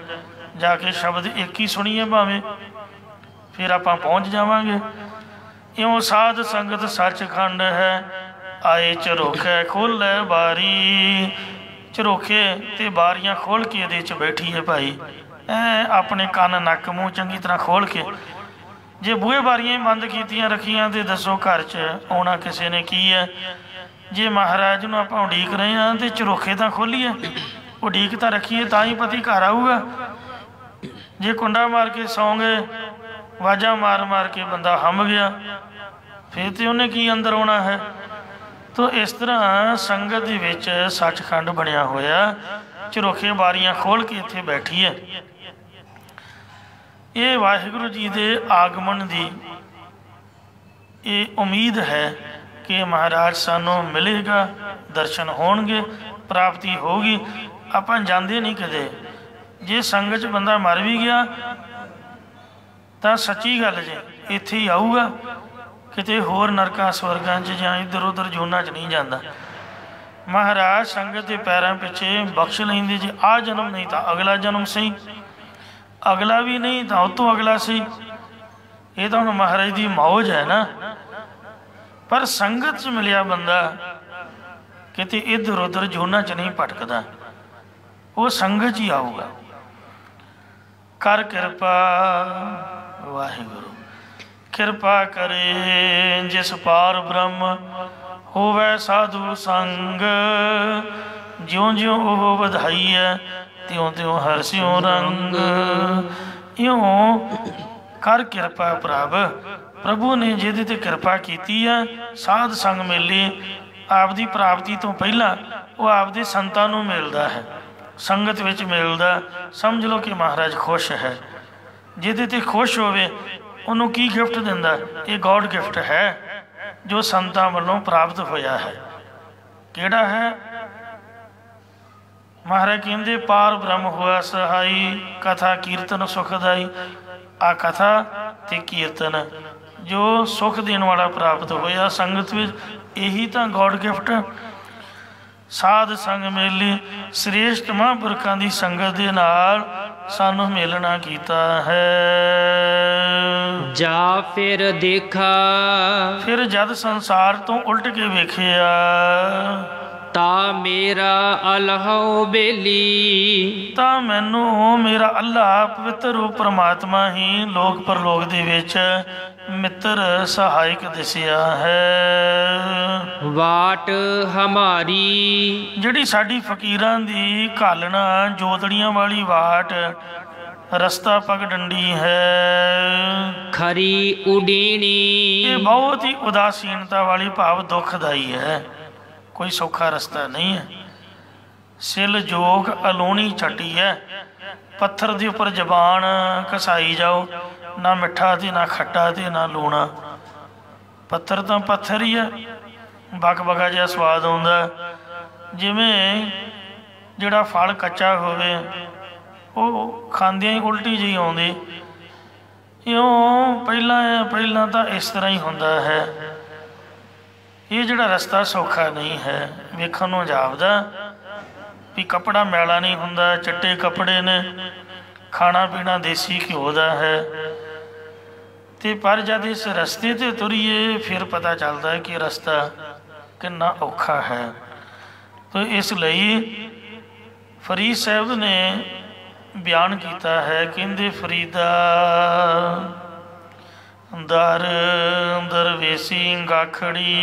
ਜਾ ਕੇ ਸ਼ਬਦ ਇੱਕ ਹੀ ਸੁਣੀਏ ਭਾਵੇਂ, ਫਿਰ ਆਪਾਂ ਪਹੁੰਚ ਜਾਵਾਂਗੇ। ਇਉਂ ਸਾਧ ਸੰਗਤ ਸੱਚਖੰਡ ਹੈ, ਆਏ ਝਰੋਖੇ ਖੋਲ੍ਹੇ ਬਾਰੀ। ਝਰੋਖੇ ਤੇ ਬਾਰੀਆਂ ਖੋਲ੍ਹ ਕੇ ਇਹਦੇ 'ਚ ਬੈਠੀਏ ਭਾਈ, ਆਪਣੇ ਕੰਨ ਨੱਕ ਮੂੰਹ ਚੰਗੀ ਤਰ੍ਹਾਂ ਖੋਲ੍ਹ ਕੇ। ਜੇ ਬੂਹੇ ਬਾਰੀਆਂ ਹੀ ਬੰਦ ਕੀਤੀਆਂ ਰੱਖੀਆਂ ਤੇ ਦੱਸੋ ਘਰ 'ਚ ਆਉਣਾ ਕਿਸੇ ਨੇ ਕੀ ਹੈ? ਜੇ ਮਹਾਰਾਜ ਨੂੰ ਆਪਾਂ ਉਡੀਕ ਰਹੇ ਹਾਂ ਤੇ ਝਰੋਖੇ ਤਾਂ ਖੋਲ੍ਹੀਏ, ਉਡੀਕ ਤਾਂ ਰੱਖੀਏ, ਤਾਂ ਹੀ ਪਤੀ ਘਰ ਆਊਗਾ। ਜੇ ਕੁੰਡਾ ਮਾਰ ਕੇ ਸੌਂ ਗਏ, ਆਵਾਜ਼ਾਂ ਮਾਰ ਮਾਰ ਕੇ ਬੰਦਾ ਹੰਭ ਗਿਆ, ਫਿਰ ਤੇ ਉਹਨੇ ਕੀ ਅੰਦਰ ਆਉਣਾ ਹੈ? ਤੋ ਇਸ ਤਰ੍ਹਾਂ ਸੰਗਤ ਦੇ ਵਿੱਚ ਸੱਚਖੰਡ ਬਣਿਆ ਹੋਇਆ, ਝਰੋਖੇ ਬਾਰੀਆਂ ਖੋਲ੍ਹ ਕੇ ਇੱਥੇ ਬੈਠੀਏ। ਇਹ ਵਾਹਿਗੁਰੂ ਜੀ ਦੇ ਆਗਮਨ ਦੀ ਇਹ ਉਮੀਦ ਹੈ ਕਿ ਮਹਾਰਾਜ ਸਾਨੂੰ ਮਿਲੇਗਾ, ਦਰਸ਼ਨ ਹੋਣਗੇ, ਪ੍ਰਾਪਤੀ ਹੋਊਗੀ। ਆਪਾਂ ਜਾਂਦੇ ਨਹੀਂ ਕਦੇ। ਜੇ ਸੰਗਤ 'ਚ ਬੰਦਾ ਮਰ ਵੀ ਗਿਆ ਤਾਂ ਸੱਚੀ ਗੱਲ ਜੇ ਇੱਥੇ ਹੀ ਆਊਗਾ, ਕਿਤੇ ਹੋਰ ਨਰਕਾਂ ਸਵਰਗਾਂ 'ਚ ਜਾਂ ਇੱਧਰ ਉੱਧਰ ਜੂਨਾਂ 'ਚ ਨਹੀਂ ਜਾਂਦਾ। ਮਹਾਰਾਜ ਸੰਗਤ ਦੇ ਪੈਰਾਂ ਪਿੱਛੇ ਬਖਸ਼ ਲੈਂਦੇ। ਜੇ ਆਹ ਜਨਮ ਨਹੀਂ ਤਾਂ ਅਗਲਾ ਜਨਮ ਸਹੀ, ਅਗਲਾ ਵੀ ਨਹੀਂ ਤਾਂ ਉਹ ਤੋਂ ਅਗਲਾ ਸਹੀ। ਇਹ ਤਾਂ ਹੁਣ ਮਹਾਰਾਜ ਦੀ ਮੌਜ ਹੈ ਨਾ। ਪਰ ਸੰਗਤ 'ਚ ਮਿਲਿਆ ਬੰਦਾ ਕਿਤੇ ਇੱਧਰ ਉੱਧਰ ਜੂਨਾਂ 'ਚ ਨਹੀਂ ਭਟਕਦਾ, ਉਹ ਸੰਗਤ 'ਚ ਹੀ ਆਊਗਾ। ਕਰ ਕਿਰਪਾ ਵਾਹਿਗੁਰੂ, ਕਿਰਪਾ ਕਰੇ ਜਿਸ ਪਾਰ ਬ੍ਰਹਮ ਹੋਵੇ ਸਾਧੂ ਸੰਗ। ਜਿਉਂ ਜਿਉਂ ਉਹ ਵਧਾਈ ਹੈ ਤਿਉਂ ਤਿਉਂ ਹਰਸਿਉ ਰੰਗ। ਇਉਂ ਕਰ ਕਿਰਪਾ ਪ੍ਰਭ, ਪ੍ਰਭੂ ਨੇ ਜਿਹਦੇ 'ਤੇ ਕਿਰਪਾ ਕੀਤੀ ਹੈ, ਸਾਧ ਸੰਗ ਮੇਲੇ। ਆਪਦੀ ਪ੍ਰਾਪਤੀ ਤੋਂ ਪਹਿਲਾਂ ਉਹ ਆਪਦੇ ਸੰਤਾਂ ਨੂੰ ਮਿਲਦਾ ਹੈ, ਸੰਗਤ ਵਿੱਚ ਮਿਲਦਾ। ਸਮਝ ਲਓ ਕਿ ਮਹਾਰਾਜ ਖੁਸ਼ ਹੈ। ਜਿਹਦੇ 'ਤੇ ਖੁਸ਼ ਹੋਵੇ ਉਹਨੂੰ ਕੀ ਗਿਫਟ ਦਿੰਦਾ? ਇਹ ਗੋਡ ਗਿਫਟ ਹੈ ਜੋ ਸੰਤਾਂ ਵੱਲੋਂ ਪ੍ਰਾਪਤ ਹੋਇਆ ਹੈ। ਕਿਹੜਾ ਹੈ? ਮਹਾਰਾਜ ਕਹਿੰਦੇ ਪਾਰ ਬ੍ਰਹਮ ਹੋਇਆ ਸਹਾਈ, ਕਥਾ ਕੀਰਤਨ ਸੁਖਦਾਈ। ਆ ਕਥਾ ਤੇ ਕੀਰਤਨ ਜੋ ਸੁਖ ਦੇਣ ਵਾਲਾ ਪ੍ਰਾਪਤ ਹੋਇਆ ਸੰਗਤ ਵਿੱਚ, ਇਹੀ ਤਾਂ ਗੋਡ ਗਿਫਟ। ਸਾਧ ਸੰਗ ਮੇਲੇ ਸ੍ਰੇਸ਼ਟ ਮਹਾਂਪੁਰਖਾਂ ਦੀ ਸੰਗਤ ਦੇ ਨਾਲ ਸਾਨੂੰ ਮੇਲਣਾ ਕੀਤਾ ਹੈ। ਜਾ ਫਿਰ ਦੇਖਾ, ਫਿਰ ਜਦ ਸੰਸਾਰ ਤੋਂ ਉਲਟ ਕੇ ਵੇਖਿਆ, ਤਾ ਮੇਰਾ ਅਲਹੋ ਬੇਲੀ। ਤਾਂ ਮੈਨੂੰ ਮੇਰਾ ਅੱਲਾ ਪਵਿੱਤਰ ਰੂਪ ਪਰਮਾਤਮਾ ਹੀ ਲੋਕ ਪਰਲੋਕ ਦੇ ਵਿੱਚ ਮਿੱਤਰ ਸਹਾਇਕ ਦਿਸਿਆ ਹੈ। ਵਾਟ ਹਮਾਰੀ ਜਿਹੜੀ ਸਾਡੀ ਫਕੀਰਾਂ ਦੀ ਘਾਲਣਾ ਜੋਦੜੀਆਂ ਵਾਲੀ ਵਾਟ ਰਸਤਾ ਪਗਡੰਡੀ ਹੈ। ਖਰੀ ਉਡੀਣੀ ਇਹ ਬਹੁਤ ਹੀ ਉਦਾਸੀਨਤਾ ਵਾਲੀ ਭਾਵ ਦੁਖਦਾਈ ਹੈ, ਕੋਈ ਸੌਖਾ ਰਸਤਾ ਨਹੀਂ ਹੈ। ਸਿਲ ਜੋਗ ਅਲੂਣੀ ਛੱਟੀ ਹੈ, ਪੱਥਰ ਦੇ ਉੱਪਰ ਜ਼ਬਾਨ ਘਸਾਈ ਜਾਓ, ਨਾ ਮਿੱਠਾ ਤੇ ਨਾ ਖੱਟਾ ਤੇ ਨਾ ਲੂਣਾ। ਪੱਥਰ ਤਾਂ ਪੱਥਰ ਹੀ ਹੈ, ਬਗ ਬਗਾ ਜਿਹਾ ਸਵਾਦ ਆਉਂਦਾ। ਜਿਵੇਂ ਜਿਹੜਾ ਫਲ ਕੱਚਾ ਹੋਵੇ ਉਹ ਖਾਂਦਿਆਂ ਹੀ ਉਲਟੀ ਜਿਹੀ ਆਉਂਦੀ, ਇਉਂ ਪਹਿਲਾਂ ਤਾਂ ਇਸ ਤਰ੍ਹਾਂ ਹੀ ਹੁੰਦਾ ਹੈ। ਇਹ ਜਿਹੜਾ ਰਸਤਾ ਸੌਖਾ ਨਹੀਂ ਹੈ। ਵੇਖਣ ਨੂੰ ਜਾਪਦਾ ਵੀ ਕੱਪੜਾ ਮੈਲਾ ਨਹੀਂ ਹੁੰਦਾ, ਚਿੱਟੇ ਕੱਪੜੇ ਨੇ, ਖਾਣਾ ਪੀਣਾ ਦੇਸੀ ਘਿਓ ਦਾ ਹੈ, ਤੇ ਪਰ ਜਦ ਇਸ ਰਸਤੇ 'ਤੇ ਤੁਰੀਏ ਫਿਰ ਪਤਾ ਚੱਲਦਾ ਹੈ ਕਿ ਰਸਤਾ ਕਿੰਨਾ ਔਖਾ ਹੈ। ਤਾਂ ਇਸ ਲਈ ਫਰੀਦ ਸਾਹਿਬ ਨੇ ਬਿਆਨ ਕੀਤਾ ਹੈ, ਕਹਿੰਦੇ ਫਰੀਦਾ ਦਰ ਦਰਵੇਸੀ ਗਾਖੜੀ।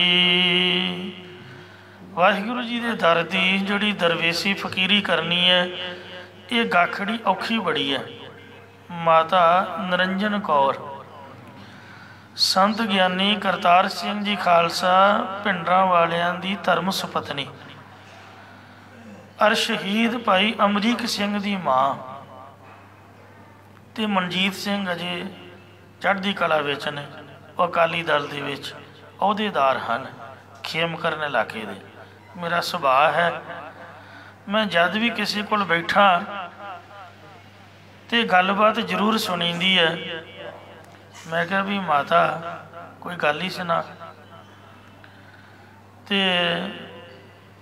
ਵਾਹਿਗੁਰੂ ਜੀ ਦੇ ਦਰ ਦੀ ਜਿਹੜੀ ਦਰਵੇਸੀ ਫਕੀਰੀ ਕਰਨੀ ਹੈ, ਇਹ ਗਾਖੜੀ ਔਖੀ ਬੜੀ ਹੈ। ਮਾਤਾ ਨਿਰੰਜਨ ਕੌਰ ਸੰਤ ਗਿਆਨੀ ਕਰਤਾਰ ਸਿੰਘ ਜੀ ਖਾਲਸਾ ਭਿੰਡਰਾਂ ਵਾਲਿਆਂ ਦੀ ਧਰਮ ਸੁਪਤਨੀ, ਅਰ ਸ਼ਹੀਦ ਭਾਈ ਅਮਰੀਕ ਸਿੰਘ ਦੀ ਮਾਂ, ਤੇ ਮਨਜੀਤ ਸਿੰਘ ਅਜੇ ਚੜ੍ਹਦੀ ਕਲਾ ਵਿੱਚ ਨੇ, ਉਹ ਅਕਾਲੀ ਦਲ ਦੇ ਵਿੱਚ ਅਹੁਦੇਦਾਰ ਹਨ, ਖੇਮ ਕਰਨ ਇਲਾਕੇ ਦੇ। ਮੇਰਾ ਸੁਭਾਅ ਹੈ, ਮੈਂ ਜਦ ਵੀ ਕਿਸੇ ਕੋਲ ਬੈਠਾ ਤੇ ਗੱਲਬਾਤ ਜ਼ਰੂਰ ਸੁਣੀਂਦੀ ਹੈ। ਮੈਂ ਕਿਹਾ ਵੀ ਮਾਤਾ ਕੋਈ ਗੱਲ ਹੀ ਸੁਣਾ। ਤੇ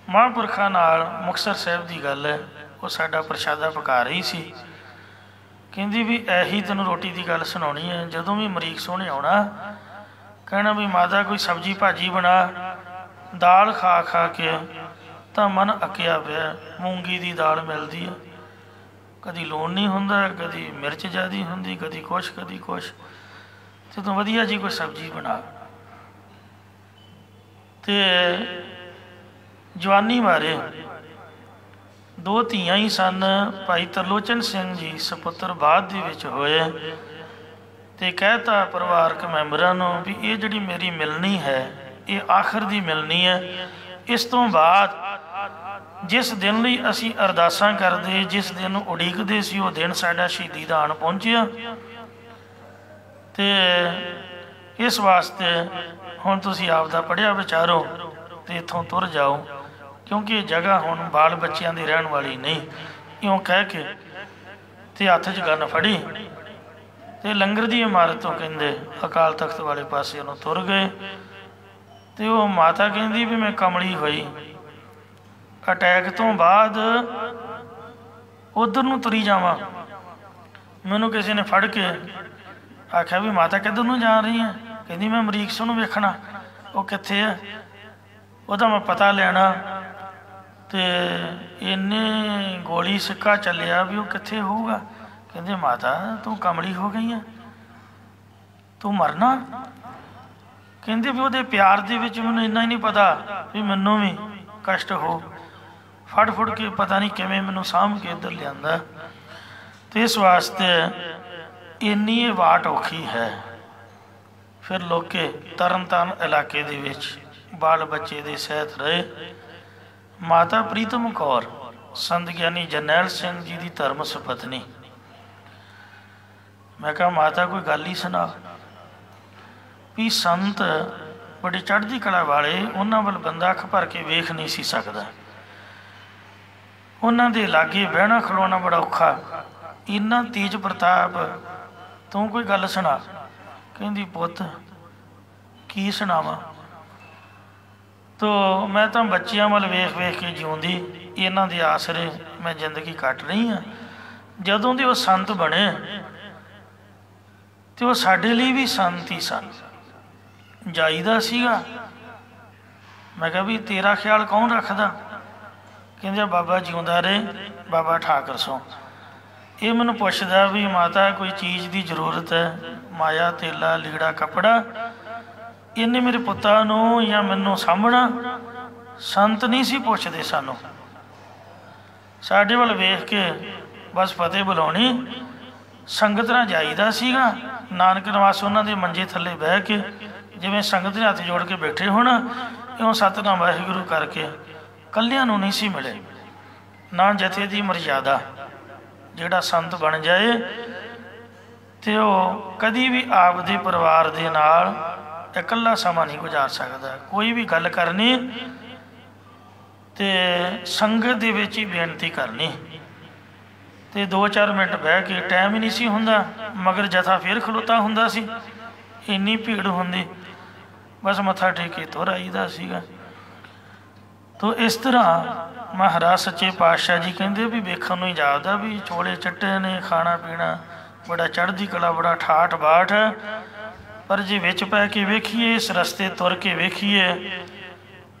ਮਹਾਂਪੁਰਖਾਂ ਨਾਲ ਮੁਕਤਸਰ ਸਾਹਿਬ ਦੀ ਗੱਲ ਹੈ, ਉਹ ਸਾਡਾ ਪ੍ਰਸ਼ਾਦਾ ਪਕਾ ਰਹੀ ਸੀ। ਕਹਿੰਦੀ ਵੀ ਇਹੀ ਤੈਨੂੰ ਰੋਟੀ ਦੀ ਗੱਲ ਸੁਣਾਉਣੀ ਹੈ। ਜਦੋਂ ਵੀ ਅਮਰੀਕ ਸੋਹਣੇ ਆਉਣਾ ਕਹਿਣਾ ਵੀ ਮਾਤਾ ਕੋਈ ਸਬਜ਼ੀ ਭਾਜੀ ਬਣਾ। ਦਾਲ ਖਾ ਖਾ ਕੇ ਤਾਂ ਮਨ ਅੱਕਿਆ ਪਿਆ। ਮੂੰਗੀ ਦੀ ਦਾਲ ਮਿਲਦੀ ਹੈ, ਕਦੀ ਲੂਣ ਨਹੀਂ ਹੁੰਦਾ, ਕਦੀ ਮਿਰਚ ਜ਼ਿਆਦਾ ਹੁੰਦੀ, ਕਦੀ ਕੁਛ ਕਦੀ ਕੁਛ, ਤੇ ਤੂੰ ਵਧੀਆ ਜੀ ਕੋਈ ਸਬਜ਼ੀ ਬਣਾ। ਤੇ ਜਵਾਨੀ ਬਾਰੇ ਦੋ ਧੀਆਂ ਹੀ ਸਨ। ਭਾਈ ਤਰਲੋਚਨ ਸਿੰਘ ਜੀ ਸਪੁੱਤਰ ਬਾਅਦ ਦੇ ਵਿੱਚ ਹੋਏ, ਤੇ ਕਹਿਤਾ ਪਰਿਵਾਰਕ ਮੈਂਬਰਾਂ ਨੂੰ ਵੀ ਇਹ ਜਿਹੜੀ ਮੇਰੀ ਮਿਲਣੀ ਹੈ ਇਹ ਆਖਰ ਦੀ ਮਿਲਣੀ ਹੈ। ਇਸ ਤੋਂ ਬਾਅਦ ਜਿਸ ਦਿਨ ਲਈ ਅਸੀਂ ਅਰਦਾਸਾਂ ਕਰਦੇ, ਜਿਸ ਦਿਨ ਨੂੰ ਉਡੀਕਦੇ ਸੀ, ਉਹ ਦਿਨ ਸਾਡਾ ਸ਼ਹੀਦੀ ਦਾ ਆਣ ਪਹੁੰਚਿਆ। ਤੇ ਇਸ ਵਾਸਤੇ ਹੁਣ ਤੁਸੀਂ ਆਪ ਦਾ ਪੜ੍ਹਿਆ ਵਿਚਾਰੋ ਤੇ ਇੱਥੋਂ ਤੁਰ ਜਾਓ, ਕਿਉਂਕਿ ਇਹ ਜਗ੍ਹਾ ਹੁਣ ਬਾਲ ਬੱਚਿਆਂ ਦੀ ਰਹਿਣ ਵਾਲੀ ਨਹੀਂ। ਇਉਂ ਕਹਿ ਕੇ ਤੇ ਹੱਥ 'ਚ ਗੰਨ ਫੜੀ ਤੇ ਲੰਗਰ ਦੀ ਇਮਾਰਤ ਤੋਂ ਕਹਿੰਦੇ ਅਕਾਲ ਤਖਤ ਵਾਲੇ ਪਾਸੇ ਉਹਨੂੰ ਤੁਰ ਗਏ। ਤੇ ਉਹ ਮਾਤਾ ਕਹਿੰਦੀ ਵੀ ਮੈਂ ਕਮਲੀ ਹੋਈ, ਅਟੈਕ ਤੋਂ ਬਾਅਦ ਉਧਰ ਨੂੰ ਤੁਰੀ ਜਾਵਾਂ। ਮੈਨੂੰ ਕਿਸੇ ਨੇ ਫੜ ਕੇ ਆਖਿਆ ਵੀ ਮਾਤਾ ਕਿੱਧਰ ਨੂੰ ਜਾ ਰਹੀ ਹੈ? ਕਹਿੰਦੀ ਮੈਂ ਅਮਰੀਕ ਸਿੰਘ ਨੂੰ ਵੇਖਣਾ। ਉਹ ਕਿੱਥੇ ਹੈ? ਉਹਦਾ ਮੈਂ ਪਤਾ ਲੈਣਾ। ਤੇ ਇੰਨੇ ਗੋਲੀ ਸਿੱਕਾ ਚੱਲਿਆ ਵੀ ਉਹ ਕਿੱਥੇ ਹੋਊਗਾ। ਕਹਿੰਦੇ ਮਾਤਾ ਤੂੰ ਕਮਲੀ ਹੋ ਗਈ ਹੈ, ਤੂੰ ਮਰਨਾ। ਕਹਿੰਦੇ ਵੀ ਉਹਦੇ ਪਿਆਰ ਦੇ ਵਿੱਚ ਮੈਨੂੰ ਇੰਨਾ ਹੀ ਨਹੀਂ ਪਤਾ ਵੀ ਮੈਨੂੰ ਵੀ ਕਸ਼ਟ ਹੋ। ਫੜ ਫੁੜ ਕੇ ਪਤਾ ਨਹੀਂ ਕਿਵੇਂ ਮੈਨੂੰ ਸਾਂਭ ਕੇ ਇੱਧਰ ਲਿਆਂਦਾ। ਤੇ ਇਸ ਵਾਸਤੇ ਇੰਨੀ ਇਹ ਵਾਟ ਔਖੀ ਹੈ। ਫਿਰ ਲੋਕੇ ਤਰਨ ਤਾਰਨ ਇਲਾਕੇ ਦੇ ਵਿੱਚ ਬਾਲ ਬੱਚੇ ਦੇ ਸਹਿਤ ਰਹੇ। ਮਾਤਾ ਪ੍ਰੀਤਮ ਕੌਰ ਸੰਤ ਗਿਆਨੀ ਜਰਨੈਲ ਸਿੰਘ ਜੀ ਦੀ ਧਰਮ ਸੁਪਤਨੀ। ਮੈਂ ਕਿਹਾ ਮਾਤਾ ਕੋਈ ਗੱਲ ਹੀ ਸੁਣਾ। ਵੀ ਸੰਤ ਬੜੇ ਚੜ੍ਹਦੀ ਕਲਾ ਵਾਲੇ, ਉਹਨਾਂ ਵੱਲ ਬੰਦਾ ਅੱਖ ਭਰ ਕੇ ਵੇਖ ਨਹੀਂ ਸੀ ਸਕਦਾ। ਉਹਨਾਂ ਦੇ ਲਾਗੇ ਬਹਿਣਾ ਖਲੋਣਾ ਬੜਾ ਔਖਾ। ਇੰਨਾ ਤੇਜ ਪ੍ਰਤਾਪ, ਤੂੰ ਕੋਈ ਗੱਲ ਸੁਣਾ। ਕਹਿੰਦੀ ਪੁੱਤ ਕੀ ਸੁਣਾਵਾਂ। ਤੋ ਮੈਂ ਤਾਂ ਬੱਚਿਆਂ ਵੱਲ ਵੇਖ ਵੇਖ ਕੇ ਜਿਉਂਦੀ, ਇਹਨਾਂ ਦੇ ਆਸਰੇ ਮੈਂ ਜ਼ਿੰਦਗੀ ਕੱਟ ਰਹੀ ਹਾਂ। ਜਦੋਂ ਦੇ ਉਹ ਸੰਤ ਬਣੇ ਤੇ ਉਹ ਸਾਡੇ ਲਈ ਵੀ ਸੰਤ ਹੀ ਸਨ। ਜਾਈਦਾ ਸੀਗਾ। ਮੈਂ ਕਿਹਾ ਵੀ ਤੇਰਾ ਖਿਆਲ ਕੌਣ ਰੱਖਦਾ? ਕਹਿੰਦੇ ਬਾਬਾ ਜਿਉਂਦਾ ਰਹੇ, ਬਾਬਾ ਠਾਕਰ ਸੋ। ਇਹ ਮੈਨੂੰ ਪੁੱਛਦਾ ਵੀ ਮਾਤਾ ਕੋਈ ਚੀਜ਼ ਦੀ ਜ਼ਰੂਰਤ ਹੈ, ਮਾਇਆ ਤੇਲਾ ਲੀੜਾ ਕੱਪੜਾ, ਇਹਨੇ ਮੇਰੇ ਪੁੱਤਾਂ ਨੂੰ ਜਾਂ ਮੈਨੂੰ ਸਾਂਭਣਾ। ਸੰਤ ਨਹੀਂ ਸੀ ਪੁੱਛਦੇ ਸਾਨੂੰ, ਸਾਡੇ ਵੱਲ ਵੇਖ ਕੇ ਬਸ ਫਤਿਹ ਬੁਲਾਉਣੀ। ਸੰਗਤ ਨਾਲ ਜਾਈਦਾ ਸੀਗਾ, ਨਾਨਕ ਨਿਵਾਸ ਉਹਨਾਂ ਦੇ ਮੰਜੇ ਥੱਲੇ ਬਹਿ ਕੇ ਜਿਵੇਂ ਸੰਗਤ ਦੇ ਹੱਥ ਜੋੜ ਕੇ ਬੈਠੇ ਹੋਣ, ਇਉਂ ਸਤਿਨਾਮ ਵਾਹਿਗੁਰੂ ਕਰਕੇ। ਕੱਲਿਆਂ ਨੂੰ ਨਹੀਂ ਸੀ ਮਿਲੇ ਨਾ ਜਥੇ ਦੀ ਮਰਜ਼ਾਦਾ। ਜਿਹੜਾ ਸੰਤ ਬਣ ਜਾਏ ਤੇ ਉਹ ਕਦੀ ਵੀ ਆਪਦੇ ਪਰਿਵਾਰ ਦੇ ਨਾਲ ਇਕੱਲਾ ਸਮਾਂ ਨਹੀਂ ਗੁਜ਼ਾਰ ਸਕਦਾ। ਕੋਈ ਵੀ ਗੱਲ ਕਰਨੀ ਤੇ ਸੰਗਤ ਦੇ ਵਿੱਚ ਹੀ ਬੇਨਤੀ ਕਰਨੀ, ਤੇ 2-4 ਮਿੰਟ ਬਹਿ ਕੇ ਟਾਈਮ ਹੀ ਨਹੀਂ ਸੀ ਹੁੰਦਾ, ਮਗਰ ਜਥਾ ਫੇਰ ਖਲੋਤਾ ਹੁੰਦਾ ਸੀ, ਇੰਨੀ ਭੀੜ ਹੁੰਦੀ, ਬਸ ਮੱਥਾ ਟੇਕੇ ਤੁਰ ਆਈਦਾ ਸੀਗਾ। ਤੋ ਇਸ ਤਰ੍ਹਾਂ ਮਹਾਰਾਜ ਸੱਚੇ ਪਾਤਸ਼ਾਹ ਜੀ ਕਹਿੰਦੇ ਵੀ ਵੇਖਣ ਨੂੰ ਹੀ ਜਾਪਦਾ ਵੀ ਚੋਲੇ ਚੱਟੇ ਨੇ, ਖਾਣਾ ਪੀਣਾ ਬੜਾ ਚੜ੍ਹਦੀ ਕਲਾ, ਬੜਾ ਠਾਠ ਬਾਠ, ਪਰ ਜੇ ਵਿੱਚ ਪੈ ਕੇ ਵੇਖੀਏ, ਇਸ ਰਸਤੇ ਤੁਰ ਕੇ ਵੇਖੀਏ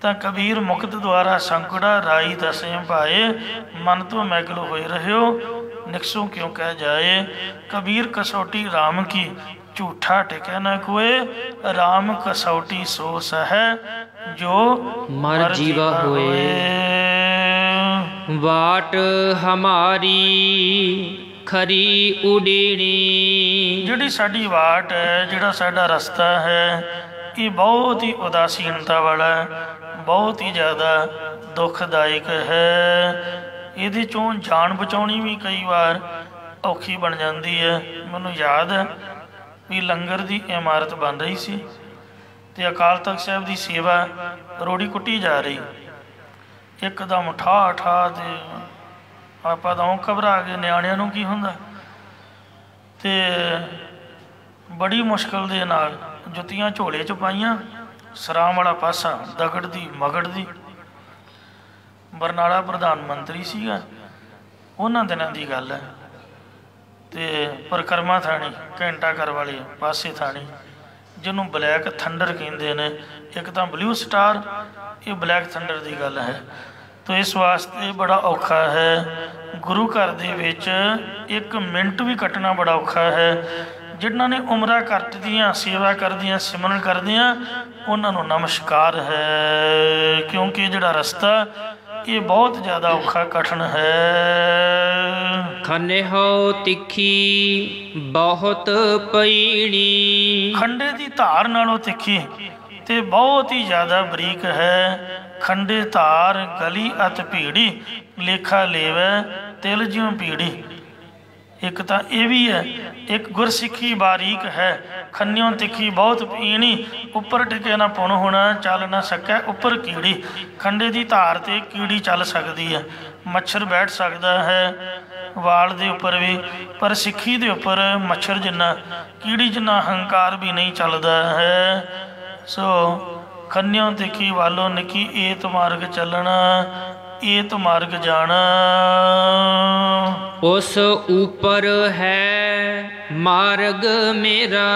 ਤਾਂ ਕਬੀਰ ਮੁਕਤ ਦੁਆਰਾ ਸੰਕੜਾ ਰਾਈ ਦਸੇ ਭਾਏ, ਮਨ ਤੋਂ ਮੈਗਲ ਹੋਏ ਰਹਿਓ ਨਿਕਸੋਂ ਕਿਉਂ ਕਹਿ ਜਾਏ। ਕਬੀਰ ਕਸੌਟੀ ਰਾਮ ਕੀ ਝੂਠਾ ਟਿਕੈ ਨਾ ਕੋਏ, ਰਾਮ ਕਸੌਟੀ ਸੋ ਸਹੈ ਜੋ ਮਰ ਜੀਵਾ ਹੋਏ। ਵਾਟ ਹਮਾਰੀ ਖਰੀ ਉਡੀਣੀ, ਜਿਹੜੀ ਸਾਡੀ ਵਾਟ ਹੈ, ਜਿਹੜਾ ਸਾਡਾ ਰਸਤਾ ਹੈ, ਇਹ ਬਹੁਤ ਹੀ ਉਦਾਸੀਨਤਾ ਵਾਲਾ, ਬਹੁਤ ਹੀ ਜ਼ਿਆਦਾ ਦੁਖਦਾਇਕ ਹੈ। ਇਹਦੇ ਚੋਂ ਜਾਨ ਬਚਾਉਣੀ ਵੀ ਕਈ ਵਾਰ ਔਖੀ ਬਣ ਜਾਂਦੀ ਹੈ। ਮੈਨੂੰ ਯਾਦ ਹੈ ਵੀ ਲੰਗਰ ਦੀ ਇਮਾਰਤ ਬਣ ਰਹੀ ਸੀ ਤੇ ਅਕਾਲ ਤਖਤ ਸਾਹਿਬ ਦੀ ਸੇਵਾ ਰੋੜੀ ਕੁੱਟੀ ਜਾ ਰਹੀ, ਇੱਕਦਮ ਠਾ ਠਾ ਤੇ ਆਪਾਂ ਤਾਂ ਉਹ ਘਬਰਾ ਗਏ, ਨਿਆਣਿਆਂ ਨੂੰ ਕੀ ਹੁੰਦਾ, ਤੇ ਬੜੀ ਮੁਸ਼ਕਿਲ ਦੇ ਨਾਲ ਜੁੱਤੀਆਂ ਝੋਲੇ 'ਚ ਪਾਈਆਂ, ਸਰਾਮ ਵਾਲਾ ਪਾਸਾ ਦਗੜ ਦੀ ਮਗੜ ਦੀ। ਬਰਨਾਲਾ ਪ੍ਰਧਾਨ ਮੰਤਰੀ ਸੀਗਾ, ਉਹਨਾਂ ਦਿਨਾਂ ਦੀ ਗੱਲ ਹੈ, ਤੇ ਪਰਿਕਰਮਾ ਥਾਣੀ ਘੰਟਾ ਘਰ ਵਾਲੇ ਪਾਸੇ ਥਾਣੀ, ਜਿਹਨੂੰ ਬਲੈਕ ਥੰਡਰ ਕਹਿੰਦੇ ਨੇ, ਇੱਕ ਤਾਂ ਬਲੂ ਸਟਾਰ, ਇਹ ਬਲੈਕ ਥੰਡਰ ਦੀ ਗੱਲ ਹੈ। ਤੋ ਇਸ ਵਾਸਤੇ ਬੜਾ ਔਖਾ ਹੈ, ਗੁਰੂ ਘਰ ਦੇ ਵਿੱਚ 1 ਮਿੰਟ ਵੀ ਕੱਟਣਾ ਬੜਾ ਔਖਾ ਹੈ। ਜਿਨ੍ਹਾਂ ਨੇ ਉਮਰਾਂ ਕੱਟਦੀਆਂ, ਸੇਵਾ ਕਰਦੀਆਂ, ਸਿਮਰਨ ਕਰਦੀਆਂ, ਉਹਨਾਂ ਨੂੰ ਨਮਸਕਾਰ ਹੈ, ਕਿਉਂਕਿ ਜਿਹੜਾ ਰਸਤਾ ਇਹ ਬਹੁਤ ਜ਼ਿਆਦਾ ਔਖਾ ਕਠਿਨ ਹੈ। ਖੰਨੇ ਹੋ ਤਿੱਖੀ ਬਹੁਤ ਪਈਣੀ, ਖੰਡੇ ਦੀ ਧਾਰ ਨਾਲੋਂ ਤਿੱਖੀ ਤੇ ਬਹੁਤ ਹੀ ਜ਼ਿਆਦਾ ਬਰੀਕ ਹੈ। ਖੰਡੇ ਧਾਰ ਗਲੀ ਅਤ ਭੀੜੀ, ਲੇਖਾ ਲੇਵੈ ਤਿਲ ਜਿਉਂ ਪੀੜੀ। ਇੱਕ ਤਾਂ ਇਹ ਵੀ ਹੈ, ਇੱਕ ਗੁਰਸਿੱਖੀ ਬਾਰੀਕ ਹੈ, ਖੰਨਿਓ ਤਿੱਖੀ ਬਹੁਤ ਪੀਣੀ, ਉੱਪਰ ਟਿਕੇ ਨਾ ਪੁਣ ਹੋਣਾ, ਚੱਲ ਨਾ ਸਕੈ ਉੱਪਰ ਕੀੜੀ। ਖੰਡੇ ਦੀ ਧਾਰ ਤੇ ਕੀੜੀ ਚੱਲ ਸਕਦੀ ਹੈ, ਮੱਛਰ ਬੈਠ ਸਕਦਾ ਹੈ ਵਾਲ ਦੇ ਉੱਪਰ ਵੀ, ਪਰ ਸਿੱਖੀ ਦੇ ਉੱਪਰ ਮੱਛਰ ਜਿੰਨਾ, ਕੀੜੀ ਜਿੰਨਾ ਹੰਕਾਰ ਵੀ ਨਹੀਂ ਚੱਲਦਾ ਹੈ। ਸੋ ਖੰਨਿਓ ਤਿੱਖੀ ਵਾਲੋ ਨਿੱਕੀ, ਏਤ ਮਾਰਗ ਚੱਲਣਾ, ਏਤ ਮਾਰਗ ਜਾਣਾ। ਉਸ ਉੱਪਰ ਹੈ ਮਾਰਗ ਮੇਰਾ,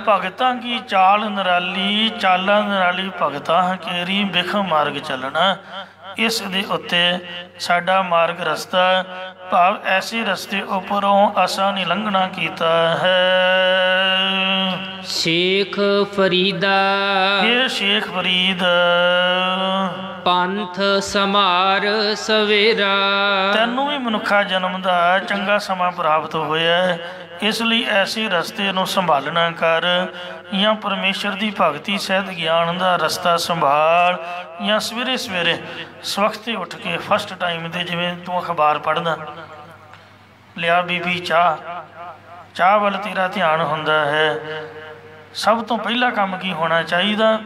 ਭਗਤਾਂ ਕੀ ਚਾਲ ਨਿਰਾਲੀ, ਚਾਲਾਂ ਨਿਰਾਲੀ ਭਗਤਾਂ ਕੇਰੀ, ਬਿਖ ਮਾਰਗ ਚੱਲਣਾ। ਇਸ ਦੇ ਉੱਤੇ ਸਾਡਾ ਮਾਰਗ ਰਸਤਾ, ਭਾਵ ਐਸੇ ਰਸਤੇ ਉੱਪਰੋਂ ਅਸਾਂ ਨੇ ਲੰਘਣਾ ਕੀਤਾ ਹੈ। ਸ਼ੇਖ ਫਰੀਦਾ, ਇਹ ਸ਼ੇਖ ਫਰੀਦ, ਪੰਥ ਸਮਾਰ ਸਵੇਰਾ, ਤੈਨੂੰ ਵੀ ਮਨੁੱਖਾ ਜਨਮ ਦਾ ਚੰਗਾ ਸਮਾਂ ਪ੍ਰਾਪਤ ਹੋਇਆ, ਇਸ ਲਈ ਐਸੇ ਰਸਤੇ ਨੂੰ ਸੰਭਾਲਣਾ ਕਰ, ਜਾਂ ਪਰਮੇਸ਼ਰ ਦੀ ਭਗਤੀ ਸਹਿਤ ਗਿਆਨ ਦਾ ਰਸਤਾ ਸੰਭਾਲ, ਜਾਂ ਸਵੇਰੇ ਸਵੇਰੇ ਸਵਖਤੇ ਉੱਠ ਕੇ ਫਸਟ ਟਾਈਮ 'ਤੇ, ਜਿਵੇਂ ਤੂੰ ਅਖਬਾਰ ਪੜ੍ਹਦਾ, ਲਿਆ ਬੀਬੀ ਚਾਹ, ਚਾਹ ਵੱਲ ਤੇਰਾ ਧਿਆਨ ਹੁੰਦਾ ਹੈ। ਸਭ ਤੋਂ ਪਹਿਲਾ ਕੰਮ ਕੀ ਹੋਣਾ ਚਾਹੀਦਾ?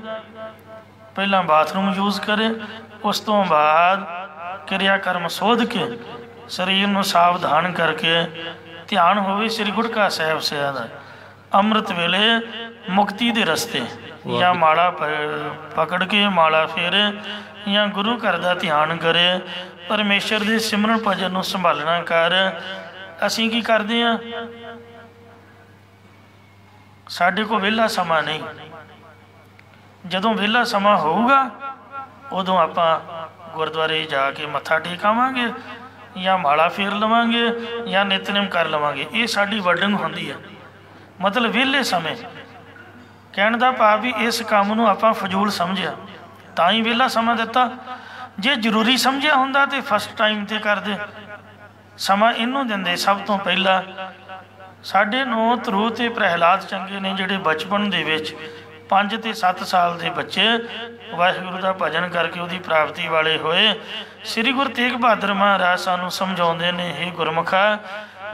ਪਹਿਲਾਂ ਬਾਥਰੂਮ ਯੂਜ਼ ਕਰੇ, ਉਸ ਤੋਂ ਬਾਅਦ ਕਿਰਿਆ ਕਰਮ ਸੋਧ ਕੇ ਸਰੀਰ ਨੂੰ ਸਾਵਧਾਨ ਕਰਕੇ ਧਿਆਨ ਹੋਵੇ ਸ੍ਰੀ ਗੁਟਕਾ ਸਾਹਿਬ ਸਿਆ ਦਾ। ਅੰਮ੍ਰਿਤ ਵੇਲੇ ਮੁਕਤੀ ਦੇ ਰਸਤੇ, ਜਾਂ ਮਾਲਾ ਪਕੜ ਕੇ ਮਾਲਾ ਫੇਰੇ, ਜਾਂ ਗੁਰੂ ਘਰ ਦਾ ਧਿਆਨ ਕਰੇ, ਪਰਮੇਸ਼ਰ ਦੇ ਸਿਮਰਨ ਭਜਨ ਨੂੰ ਸੰਭਾਲਣਾ ਕਰ। ਅਸੀਂ ਕੀ ਕਰਦੇ ਹਾਂ? ਸਾਡੇ ਕੋਲ ਵਿਹਲਾ ਸਮਾਂ ਨਹੀਂ। ਜਦੋਂ ਵਿਹਲਾ ਸਮਾਂ ਹੋਊਗਾ ਉਦੋਂ ਆਪਾਂ ਗੁਰਦੁਆਰੇ ਜਾ ਕੇ ਮੱਥਾ ਟੇਕ ਆਵਾਂਗੇ ਜਾਂ ਮਾਲਾ ਫੇਰ ਲਵਾਂਗੇ ਜਾਂ ਨਿਤਨੇਮ ਕਰ ਲਵਾਂਗੇ। ਇਹ ਸਾਡੀ ਵਰਡਿੰਗ ਹੁੰਦੀ ਹੈ, ਮਤਲਬ ਵਿਹਲੇ ਸਮੇਂ। ਕਹਿਣ ਦਾ ਭਾਵ ਵੀ ਇਸ ਕੰਮ ਨੂੰ ਆਪਾਂ ਫਜ਼ੂਲ ਸਮਝਿਆ ਤਾਂ ਹੀ ਵਿਹਲਾ ਸਮਾਂ ਦਿੱਤਾ। ਜੇ ਜ਼ਰੂਰੀ ਸਮਝਿਆ ਹੁੰਦਾ ਤਾਂ ਫਸਟ ਟਾਈਮ 'ਤੇ ਕਰਦੇ, ਸਮਾਂ ਇਹਨੂੰ ਦਿੰਦੇ। ਸਭ ਤੋਂ ਪਹਿਲਾਂ ਸਾਡੇ ਨੂੰ ਧਰੂ ਅਤੇ ਪ੍ਰਹਿਲਾਦ ਚੰਗੇ ਨੇ, ਜਿਹੜੇ ਬਚਪਨ ਦੇ ਵਿੱਚ 5 ਤੇ 7 ਸਾਲ ਦੇ ਬੱਚੇ ਵਾਹਿਗੁਰੂ ਦਾ ਭਜਨ ਕਰਕੇ ਉਹਦੀ ਪ੍ਰਾਪਤੀ ਵਾਲੇ ਹੋਏ। ਸ੍ਰੀ ਗੁਰੂ ਤੇਗ ਬਹਾਦਰ ਮਹਾਰਾਜ ਸਾਨੂੰ ਸਮਝਾਉਂਦੇ ਨੇ, ਹੇ ਗੁਰਮੁਖਾ,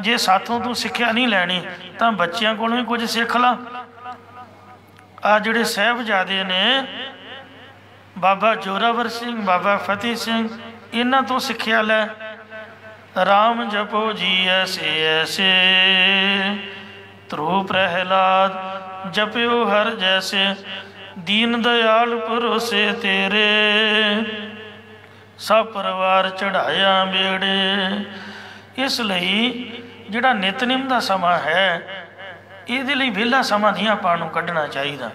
ਜੇ ਸਾਥੋਂ ਤੂੰ ਸਿੱਖਿਆ ਨਹੀਂ ਲੈਣੀ ਤਾਂ ਬੱਚਿਆਂ ਕੋਲੋਂ ਹੀ ਕੁਝ ਸਿੱਖ ਲਾ। ਆਹ ਜਿਹੜੇ ਸਾਹਿਬਜ਼ਾਦੇ ਨੇ, ਬਾਬਾ ਜ਼ੋਰਾਵਰ ਸਿੰਘ, ਬਾਬਾ ਫਤਿਹ ਸਿੰਘ, ਇਹਨਾਂ ਤੋਂ ਸਿੱਖਿਆ ਲੈ। ਰਾਮ ਜਪੋ ਜੀ ਐਸੇ ਐਸੇ, ਧਰੂ ਪ੍ਰਹਿਲਾਦ ਜਪਿਓ ਹਰ ਜੈਸੇ, ਦੀਨ ਦਇਆਲ ਭਰੋਸੇ ਤੇਰੇ, ਸਭ ਪਰਿਵਾਰ ਚੜ੍ਹਾਇਆ ਬੇੜੇ। ਇਸ ਲਈ ਜਿਹੜਾ ਨਿਤਨੇਮ ਦਾ ਸਮਾਂ ਹੈ, ਇਹਦੇ ਲਈ ਵਿਹਲਾ ਸਮਾਂ ਨਹੀਂ ਆਪਾਂ ਨੂੰ ਕੱਢਣਾ ਚਾਹੀਦਾ।